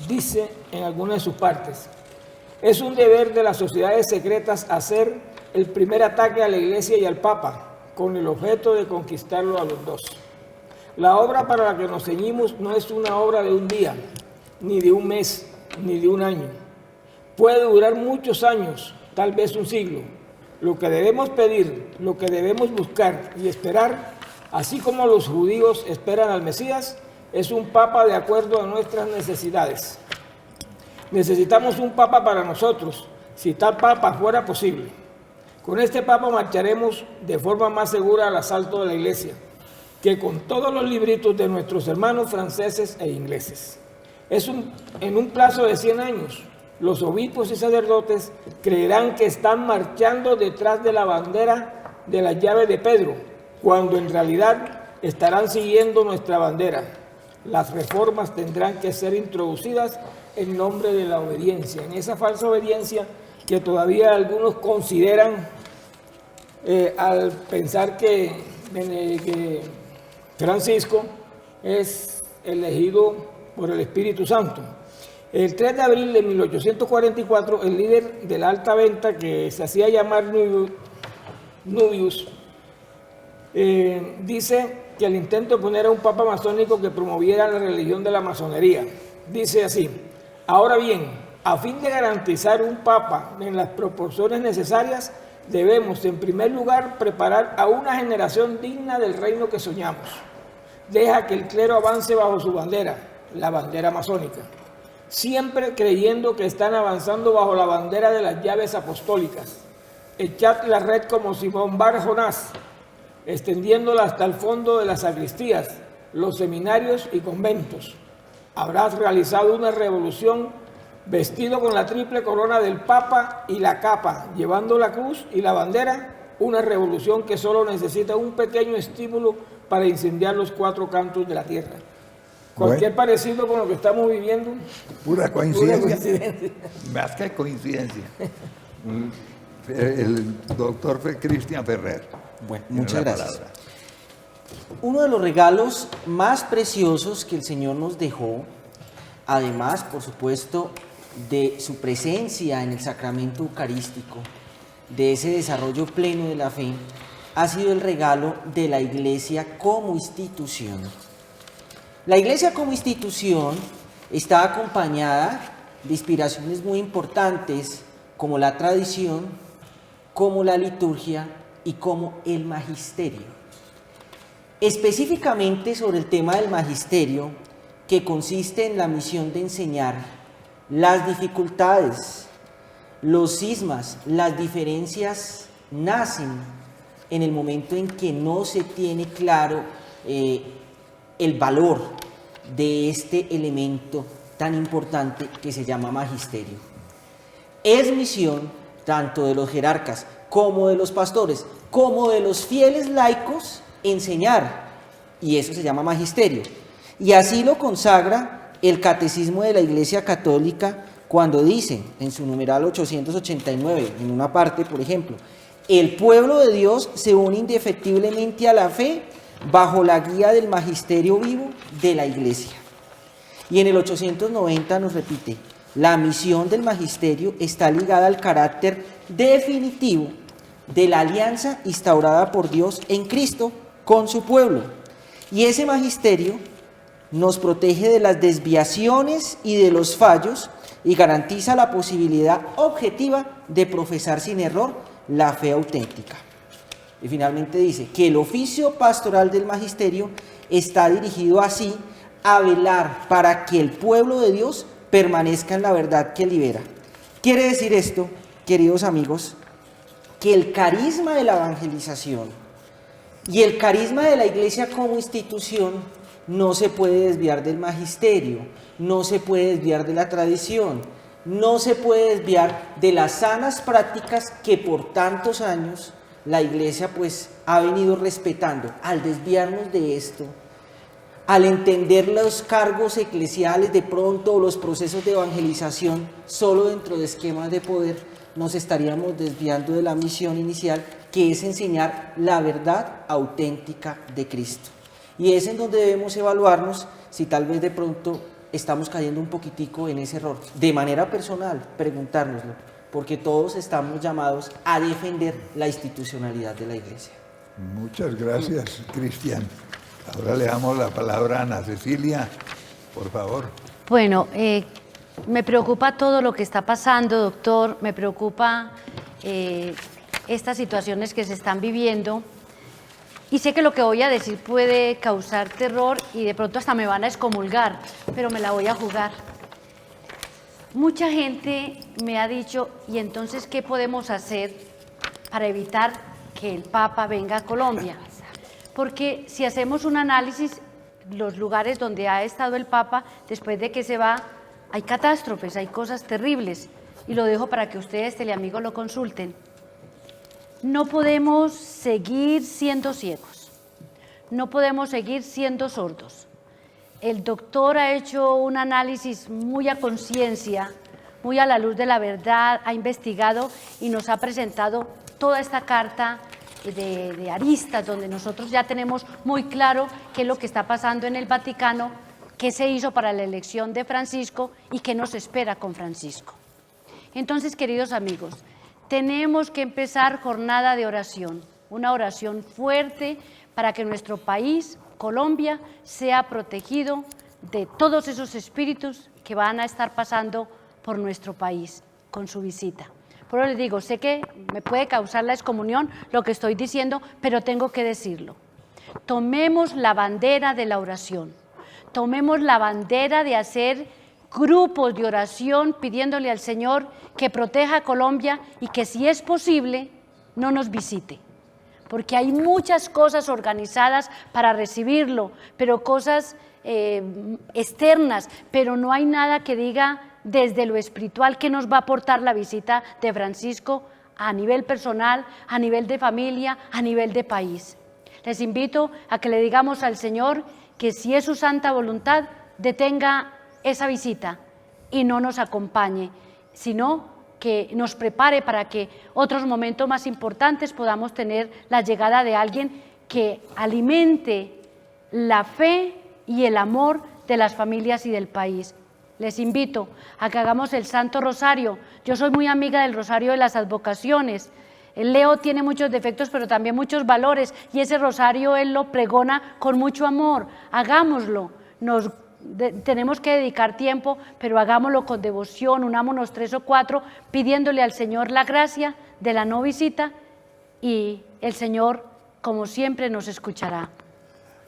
dice en algunas de sus partes: es un deber de las sociedades secretas hacer el primer ataque a la Iglesia y al Papa, con el objeto de conquistarlo a los dos. La obra para la que nos ceñimos no es una obra de un día, ni de un mes, ni de un año. Puede durar muchos años, tal vez un siglo. Lo que debemos pedir, lo que debemos buscar y esperar, así como los judíos esperan al Mesías, es un Papa de acuerdo a nuestras necesidades. Necesitamos un Papa para nosotros, si tal Papa fuera posible. Con este Papa marcharemos de forma más segura al asalto de la Iglesia, que con todos los libritos de nuestros hermanos franceses e ingleses. En un plazo de 100 años, los obispos y sacerdotes creerán que están marchando detrás de la bandera de la llave de Pedro, cuando en realidad estarán siguiendo nuestra bandera. Las reformas tendrán que ser introducidas en nombre de la obediencia, en esa falsa obediencia que todavía algunos consideran al pensar que Francisco es elegido por el Espíritu Santo. El 3 de abril de 1844, el líder de la Alta Venta, que se hacía llamar Nubius, dice que el intento de poner a un papa masónico que promoviera la religión de la masonería. Dice así: ahora bien, a fin de garantizar un papa en las proporciones necesarias, debemos en primer lugar preparar a una generación digna del reino que soñamos. Deja que el clero avance bajo su bandera, la bandera masónica, siempre creyendo que están avanzando bajo la bandera de las llaves apostólicas. Echad la red como Simón Bar Jonás, extendiéndola hasta el fondo de las sacristías, los seminarios y conventos. Habrás realizado una revolución vestido con la triple corona del Papa y la capa, llevando la cruz y la bandera, una revolución que solo necesita un pequeño estímulo para incendiar los 4 cantos de la tierra. Cualquier parecido con lo que estamos viviendo. Pura coincidencia. Más que coincidencia. El doctor Cristian Ferrer. Bueno, muchas gracias. Uno de los regalos más preciosos que el Señor nos dejó, además, por supuesto, de su presencia en el sacramento eucarístico, de ese desarrollo pleno de la fe, ha sido el regalo de la Iglesia como institución. La Iglesia como institución está acompañada de inspiraciones muy importantes como la tradición, como la liturgia y como el magisterio. Específicamente sobre el tema del magisterio, que consiste en la misión de enseñar, las dificultades, los cismas, las diferencias nacen en el momento en que no se tiene claro el valor de este elemento tan importante que se llama magisterio. Es misión tanto de los jerarcas como de los pastores, como de los fieles laicos, enseñar, y eso se llama magisterio. Y así lo consagra el Catecismo de la Iglesia Católica cuando dice, en su numeral 889, en una parte, por ejemplo, el pueblo de Dios se une indefectiblemente a la fe bajo la guía del magisterio vivo de la Iglesia. Y en el 890 nos repite, la misión del magisterio está ligada al carácter definitivo de la alianza instaurada por Dios en Cristo con su pueblo. Y ese magisterio nos protege de las desviaciones y de los fallos y garantiza la posibilidad objetiva de profesar sin error la fe auténtica. Y finalmente dice que el oficio pastoral del magisterio está dirigido así a velar para que el pueblo de Dios permanezca en la verdad que libera. Quiere decir esto, queridos amigos, que el carisma de la evangelización y el carisma de la Iglesia como institución no se puede desviar del magisterio, no se puede desviar de la tradición, no se puede desviar de las sanas prácticas que por tantos años la Iglesia pues ha venido respetando. Al desviarnos de esto, al entender los cargos eclesiales de pronto o los procesos de evangelización solo dentro de esquemas de poder, nos estaríamos desviando de la misión inicial, que es enseñar la verdad auténtica de Cristo. Y es en donde debemos evaluarnos si tal vez de pronto estamos cayendo un poquitico en ese error. De manera personal, preguntárnoslo, porque todos estamos llamados a defender la institucionalidad de la Iglesia. Muchas gracias, Cristian. Ahora le damos la palabra a Ana Cecilia, por favor. Bueno, me preocupa todo lo que está pasando, doctor, me preocupa estas situaciones que se están viviendo. Y sé que lo que voy a decir puede causar terror y de pronto hasta me van a excomulgar, pero me la voy a jugar. Mucha gente me ha dicho, ¿y entonces qué podemos hacer para evitar que el Papa venga a Colombia? Porque si hacemos un análisis, los lugares donde ha estado el Papa, después de que se va, hay catástrofes, hay cosas terribles. Y lo dejo para que ustedes, teleamigos, lo consulten. No podemos seguir siendo ciegos, no podemos seguir siendo sordos. El doctor ha hecho un análisis muy a conciencia, muy a la luz de la verdad, ha investigado y nos ha presentado toda esta carta de aristas, donde nosotros ya tenemos muy claro qué es lo que está pasando en el Vaticano, qué se hizo para la elección de Francisco y qué nos espera con Francisco. Entonces, queridos amigos, tenemos que empezar jornada de oración, una oración fuerte para que nuestro país, Colombia, sea protegido de todos esos espíritus que van a estar pasando por nuestro país con su visita. Por eso les digo, sé que me puede causar la excomunión lo que estoy diciendo, pero tengo que decirlo. Tomemos la bandera de la oración, tomemos la bandera de hacer grupos de oración pidiéndole al Señor que proteja a Colombia y que si es posible no nos visite, porque hay muchas cosas organizadas para recibirlo, pero cosas externas, pero no hay nada que diga desde lo espiritual que nos va a aportar la visita de Francisco a nivel personal, a nivel de familia, a nivel de país. Les invito a que le digamos al Señor que si es su santa voluntad, detenga esa visita y no nos acompañe, sino que nos prepare para que otros momentos más importantes podamos tener la llegada de alguien que alimente la fe y el amor de las familias y del país. Les invito a que hagamos el Santo Rosario. Yo soy muy amiga del Rosario de las Advocaciones. El Leo tiene muchos defectos, pero también muchos valores, y ese rosario él lo pregona con mucho amor. Hagámoslo. Tenemos que dedicar tiempo, pero hagámoslo con devoción, unámonos 3 o 4, pidiéndole al Señor la gracia de la no visita, y el Señor, como siempre, nos escuchará.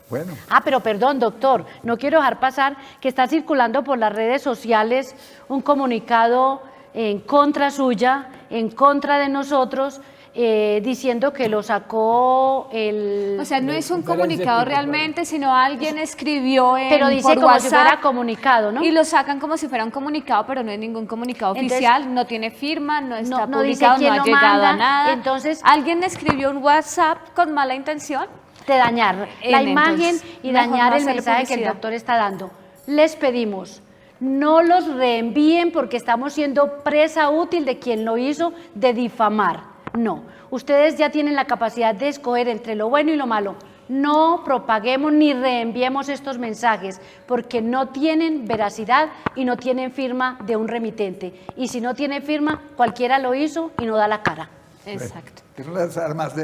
Bueno. Pero perdón, doctor, no quiero dejar pasar que está circulando por las redes sociales un comunicado en contra suya, en contra de nosotros, diciendo que lo sacó el... O sea, no es un comunicado realmente, sino alguien escribió pero dice por como WhatsApp, si fuera comunicado, ¿no? Y lo sacan como si fuera un comunicado, pero no es ningún comunicado oficial, no tiene firma, no está no dice publicado, quién no ha lo llegado a manda. nada. Entonces, alguien escribió un WhatsApp con mala intención de dañar la imagen y dañar el mensaje que el publicidad. doctor está dando. Les pedimos, no los reenvíen porque estamos siendo presa útil de quien lo hizo, de difamar. No, ustedes ya tienen la capacidad de escoger entre lo bueno y lo malo. No propaguemos ni reenviemos estos mensajes porque no tienen veracidad y no tienen firma de un remitente. Y si no tiene firma, cualquiera lo hizo y no da la cara. Exacto. Son las armas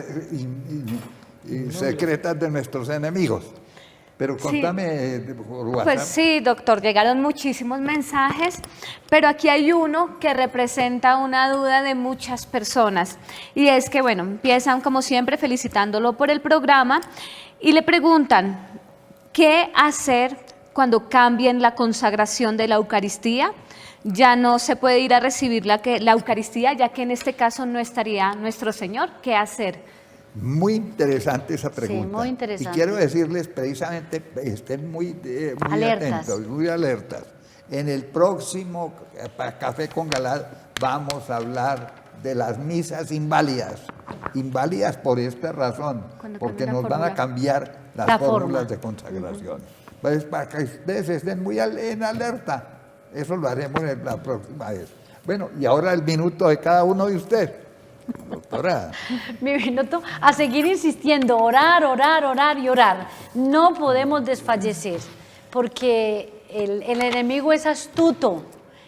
secretas de nuestros enemigos. Pero contame por WhatsApp. Pues sí, doctor, llegaron muchísimos mensajes, pero aquí hay uno que representa una duda de muchas personas. Y es que, bueno, empiezan como siempre felicitándolo por el programa y le preguntan, ¿qué hacer cuando cambien la consagración de la Eucaristía? Ya no se puede ir a recibir la Eucaristía, ya que en este caso no estaría nuestro Señor. ¿Qué hacer? Muy interesante esa pregunta. Sí, muy interesante. Y quiero decirles precisamente, estén muy atentos, muy alertas. En el próximo Café con Galad vamos a hablar de las misas inválidas. Inválidas por esta razón, porque nos van a cambiar las fórmulas de consagración. Pues para que ustedes estén muy en alerta. Eso lo haremos en la próxima vez. Bueno, y ahora el minuto de cada uno de ustedes. Doctora. Mi minuto a seguir insistiendo, orar, orar, orar y orar. No podemos desfallecer porque el enemigo es astuto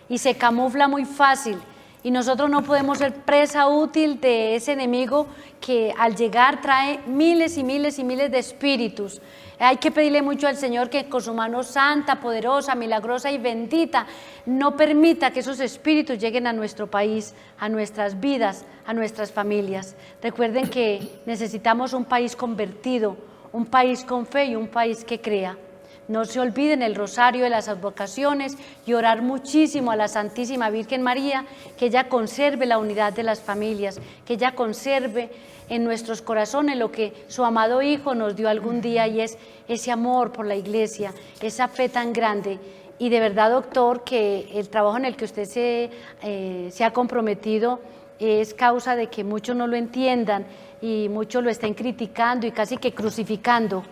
y se camufla muy fácil y nosotros no podemos ser presa útil de ese enemigo que al llegar trae miles y miles y miles de espíritus. Hay que pedirle mucho al Señor que con su mano santa, poderosa, milagrosa y bendita no permita que esos espíritus lleguen a nuestro país, a nuestras vidas, a nuestras familias. Recuerden que necesitamos un país convertido, un país con fe y un país que crea. No se olviden el rosario de las advocaciones y orar muchísimo a la Santísima Virgen María, que ella conserve la unidad de las familias, que ella conserve en nuestros corazones lo que su amado Hijo nos dio algún día, y es ese amor por la Iglesia, esa fe tan grande. Y de verdad, doctor, que el trabajo en el que usted se ha comprometido es causa de que muchos no lo entiendan y muchos lo estén criticando y casi que crucificando,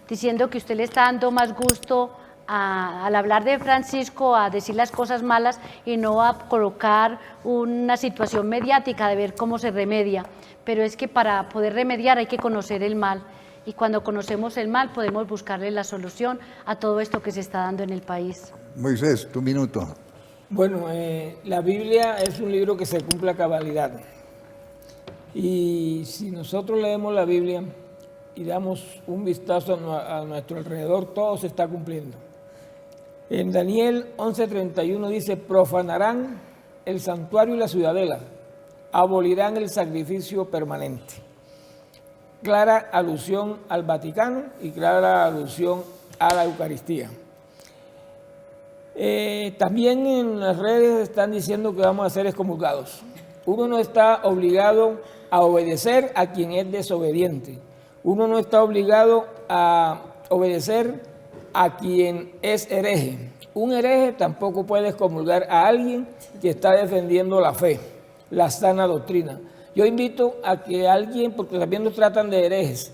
diciendo que usted le está dando más gusto al hablar de Francisco, a decir las cosas malas y no a colocar una situación mediática de ver cómo se remedia. Pero es que para poder remediar hay que conocer el mal, y cuando conocemos el mal podemos buscarle la solución a todo esto que se está dando en el país. Moisés, tu minuto. Bueno, la Biblia es un libro que se cumple a cabalidad. Y si nosotros leemos la Biblia y damos un vistazo a nuestro alrededor, todo se está cumpliendo. En Daniel 11:31 dice, profanarán el santuario y la ciudadela, abolirán el sacrificio permanente. Clara alusión al Vaticano y clara alusión a la Eucaristía. También en las redes están diciendo que vamos a ser excomulgados. Uno no está obligado a obedecer a quien es desobediente. Uno no está obligado a obedecer a quien es hereje. Un hereje tampoco puede excomulgar a alguien que está defendiendo la fe, la sana doctrina. Yo invito a que alguien, porque también nos tratan de herejes,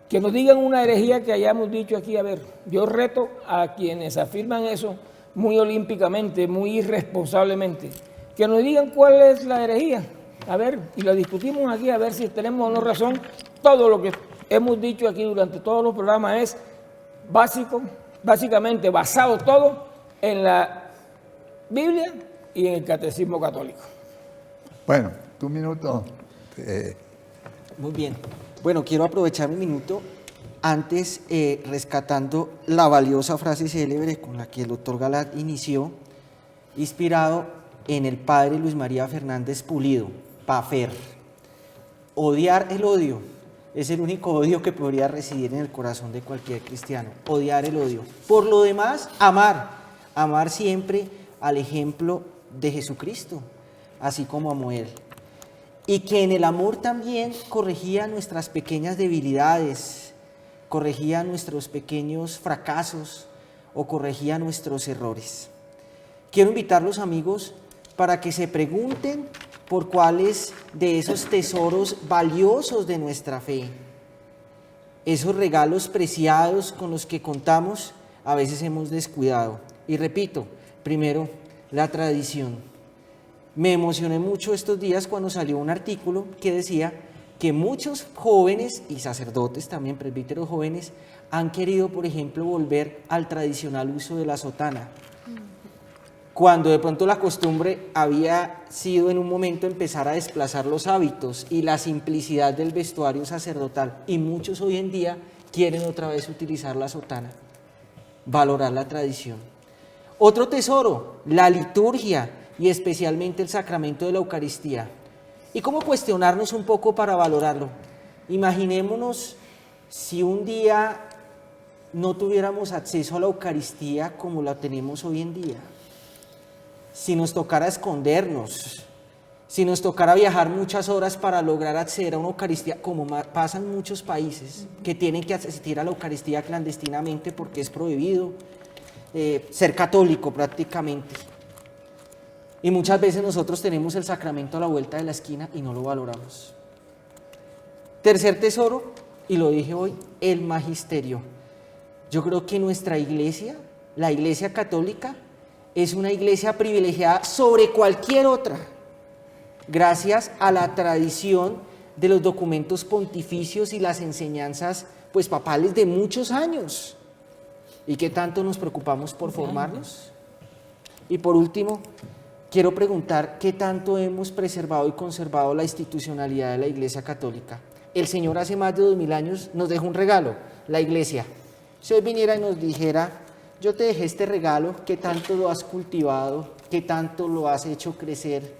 Que nos digan una herejía que hayamos dicho aquí. A ver, yo reto a quienes afirman eso muy olímpicamente, muy irresponsablemente, que nos digan cuál es la herejía. A ver, y lo discutimos aquí a ver si tenemos o no razón. Todo lo que hemos dicho aquí durante todos los programas es básicamente basado todo en la Biblia y en el Catecismo Católico. Bueno, tu minuto. Muy bien. Bueno, quiero aprovechar mi minuto antes rescatando la valiosa frase célebre con la que el doctor Galad inició, inspirado en el padre Luis María Fernández Pulido, Pafer. Odiar el odio es el único odio que podría residir en el corazón de cualquier cristiano. Odiar el odio. Por lo demás, amar. Amar siempre al ejemplo de Jesucristo, así como amó Él. Y que en el amor también corregía nuestras pequeñas debilidades, corregía nuestros pequeños fracasos o corregía nuestros errores. Quiero invitarlos, amigos, para que se pregunten por cuáles de esos tesoros valiosos de nuestra fe, esos regalos preciados con los que contamos, a veces hemos descuidado. Y repito, primero, la tradición. Me emocioné mucho estos días cuando salió un artículo que decía que muchos jóvenes y sacerdotes, también presbíteros jóvenes, han querido, por ejemplo, volver al tradicional uso de la sotana, cuando de pronto la costumbre había sido en un momento empezar a desplazar los hábitos y la simplicidad del vestuario sacerdotal, y muchos hoy en día quieren otra vez utilizar la sotana, valorar la tradición. Otro tesoro, la liturgia, y especialmente el sacramento de la Eucaristía. ¿Y cómo cuestionarnos un poco para valorarlo? Imaginémonos si un día no tuviéramos acceso a la Eucaristía como la tenemos hoy en día. Si nos tocara escondernos, si nos tocara viajar muchas horas para lograr acceder a una Eucaristía, como pasa en muchos países, que tienen que asistir a la Eucaristía clandestinamente porque es prohibido ser católico prácticamente. Y muchas veces nosotros tenemos el sacramento a la vuelta de la esquina y no lo valoramos. Tercer tesoro, y lo dije hoy, el magisterio. Yo creo que nuestra iglesia, la Iglesia Católica, es una iglesia privilegiada sobre cualquier otra, gracias a la tradición de los documentos pontificios y las enseñanzas papales de muchos años. ¿Y qué tanto nos preocupamos por formarnos? Y por último, quiero preguntar qué tanto hemos preservado y conservado la institucionalidad de la Iglesia Católica. El Señor hace más de 2000 años nos dejó un regalo, la Iglesia. Si hoy viniera y nos dijera, yo te dejé este regalo, ¿qué tanto lo has cultivado? ¿Qué tanto lo has hecho crecer?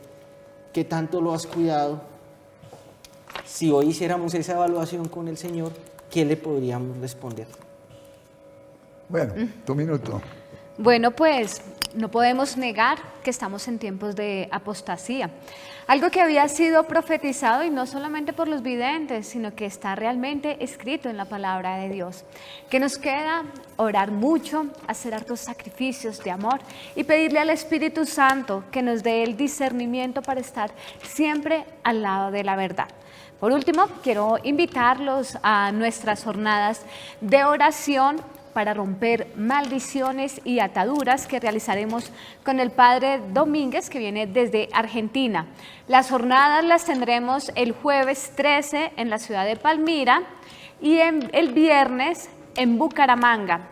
¿Qué tanto lo has cuidado? Si hoy hiciéramos esa evaluación con el Señor, ¿qué le podríamos responder? Bueno, tu minuto. Bueno, pues no podemos negar que estamos en tiempos de apostasía. Algo que había sido profetizado y no solamente por los videntes, sino que está realmente escrito en la palabra de Dios. Que nos queda orar mucho, hacer hartos sacrificios de amor y pedirle al Espíritu Santo que nos dé el discernimiento para estar siempre al lado de la verdad. Por último, quiero invitarlos a nuestras jornadas de oración para romper maldiciones y ataduras que realizaremos con el Padre Domínguez, que viene desde Argentina. Las jornadas las tendremos el jueves 13 en la ciudad de Palmira y el viernes en Bucaramanga.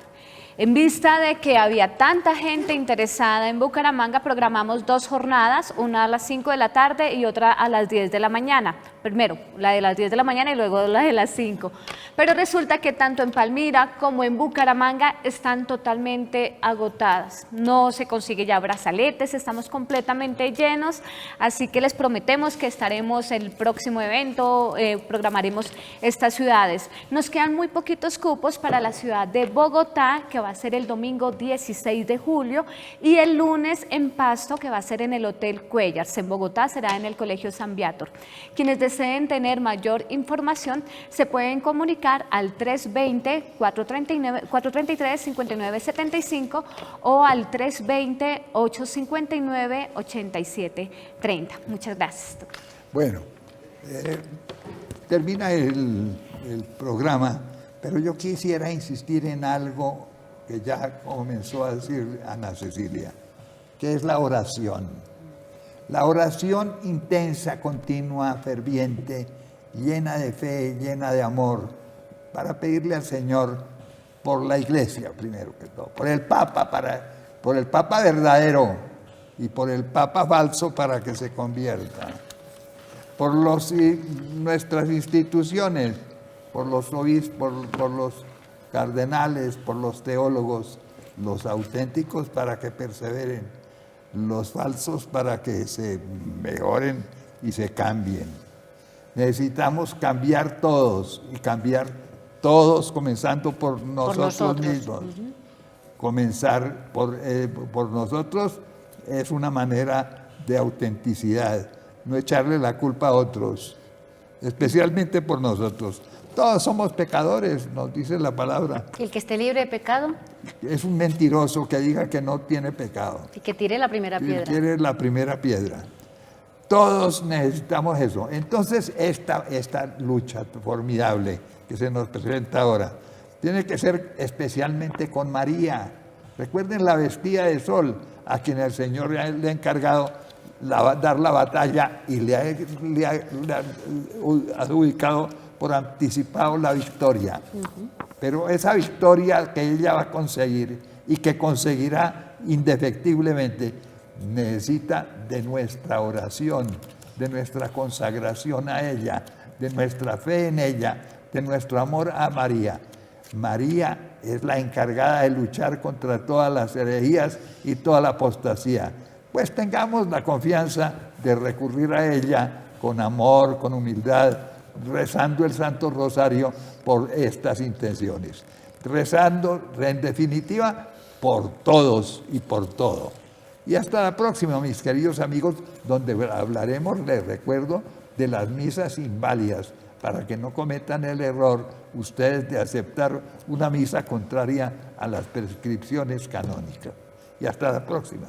En vista de que había tanta gente interesada en Bucaramanga, programamos 2 jornadas, una a las 5 de la tarde y otra a las 10 de la mañana. Primero, la de las 10 de la mañana y luego la de las 5. Pero resulta que tanto en Palmira como en Bucaramanga están totalmente agotadas. No se consigue ya brazaletes, estamos completamente llenos, así que les prometemos que estaremos el próximo evento, programaremos estas ciudades. Nos quedan muy poquitos cupos para la ciudad de Bogotá, que va a ser el domingo 16 de julio, y el lunes en Pasto, que va a ser en el Hotel Cuellars. En Bogotá será en el Colegio San Viator. Quienes deseen tener mayor información se pueden comunicar al 320-433-5975 o al 320-859-8730. Muchas gracias, doctor. Bueno, termina el programa Pero yo quisiera insistir en algo que ya comenzó a decir Ana Cecilia, que es la oración. La oración intensa, continua, ferviente, llena de fe, llena de amor, para pedirle al Señor por la Iglesia, primero que todo, por el Papa verdadero y por el Papa falso para que se convierta, por nuestras instituciones, por los obispos, por los cardenales, por los teólogos, los auténticos para que perseveren, los falsos para que se mejoren y se cambien. Necesitamos cambiar todos y cambiar todos comenzando por nosotros mismos. Comenzar por nosotros es una manera de autenticidad, no echarle la culpa a otros, especialmente por nosotros. Todos somos pecadores, nos dice la palabra. El que esté libre de pecado. Es un mentiroso que diga que no tiene pecado. Y que tire la primera piedra. Tire la primera piedra. Todos necesitamos eso. Entonces, esta lucha formidable que se nos presenta ahora tiene que ser especialmente con María. Recuerden la vestida de sol, a quien el Señor le ha encargado dar la batalla y le ha adjudicado por anticipado la victoria. Pero esa victoria que ella va a conseguir y que conseguirá indefectiblemente necesita de nuestra oración, de nuestra consagración a ella, de nuestra fe en ella, de nuestro amor a María. María es la encargada de luchar contra todas las herejías y toda la apostasía. Pues tengamos la confianza de recurrir a ella con amor, con humildad, rezando el Santo Rosario por estas intenciones. Rezando, en definitiva, por todos y por todo. Y hasta la próxima, mis queridos amigos, donde hablaremos, les recuerdo, de las misas inválidas, para que no cometan el error ustedes de aceptar una misa contraria a las prescripciones canónicas. Y hasta la próxima.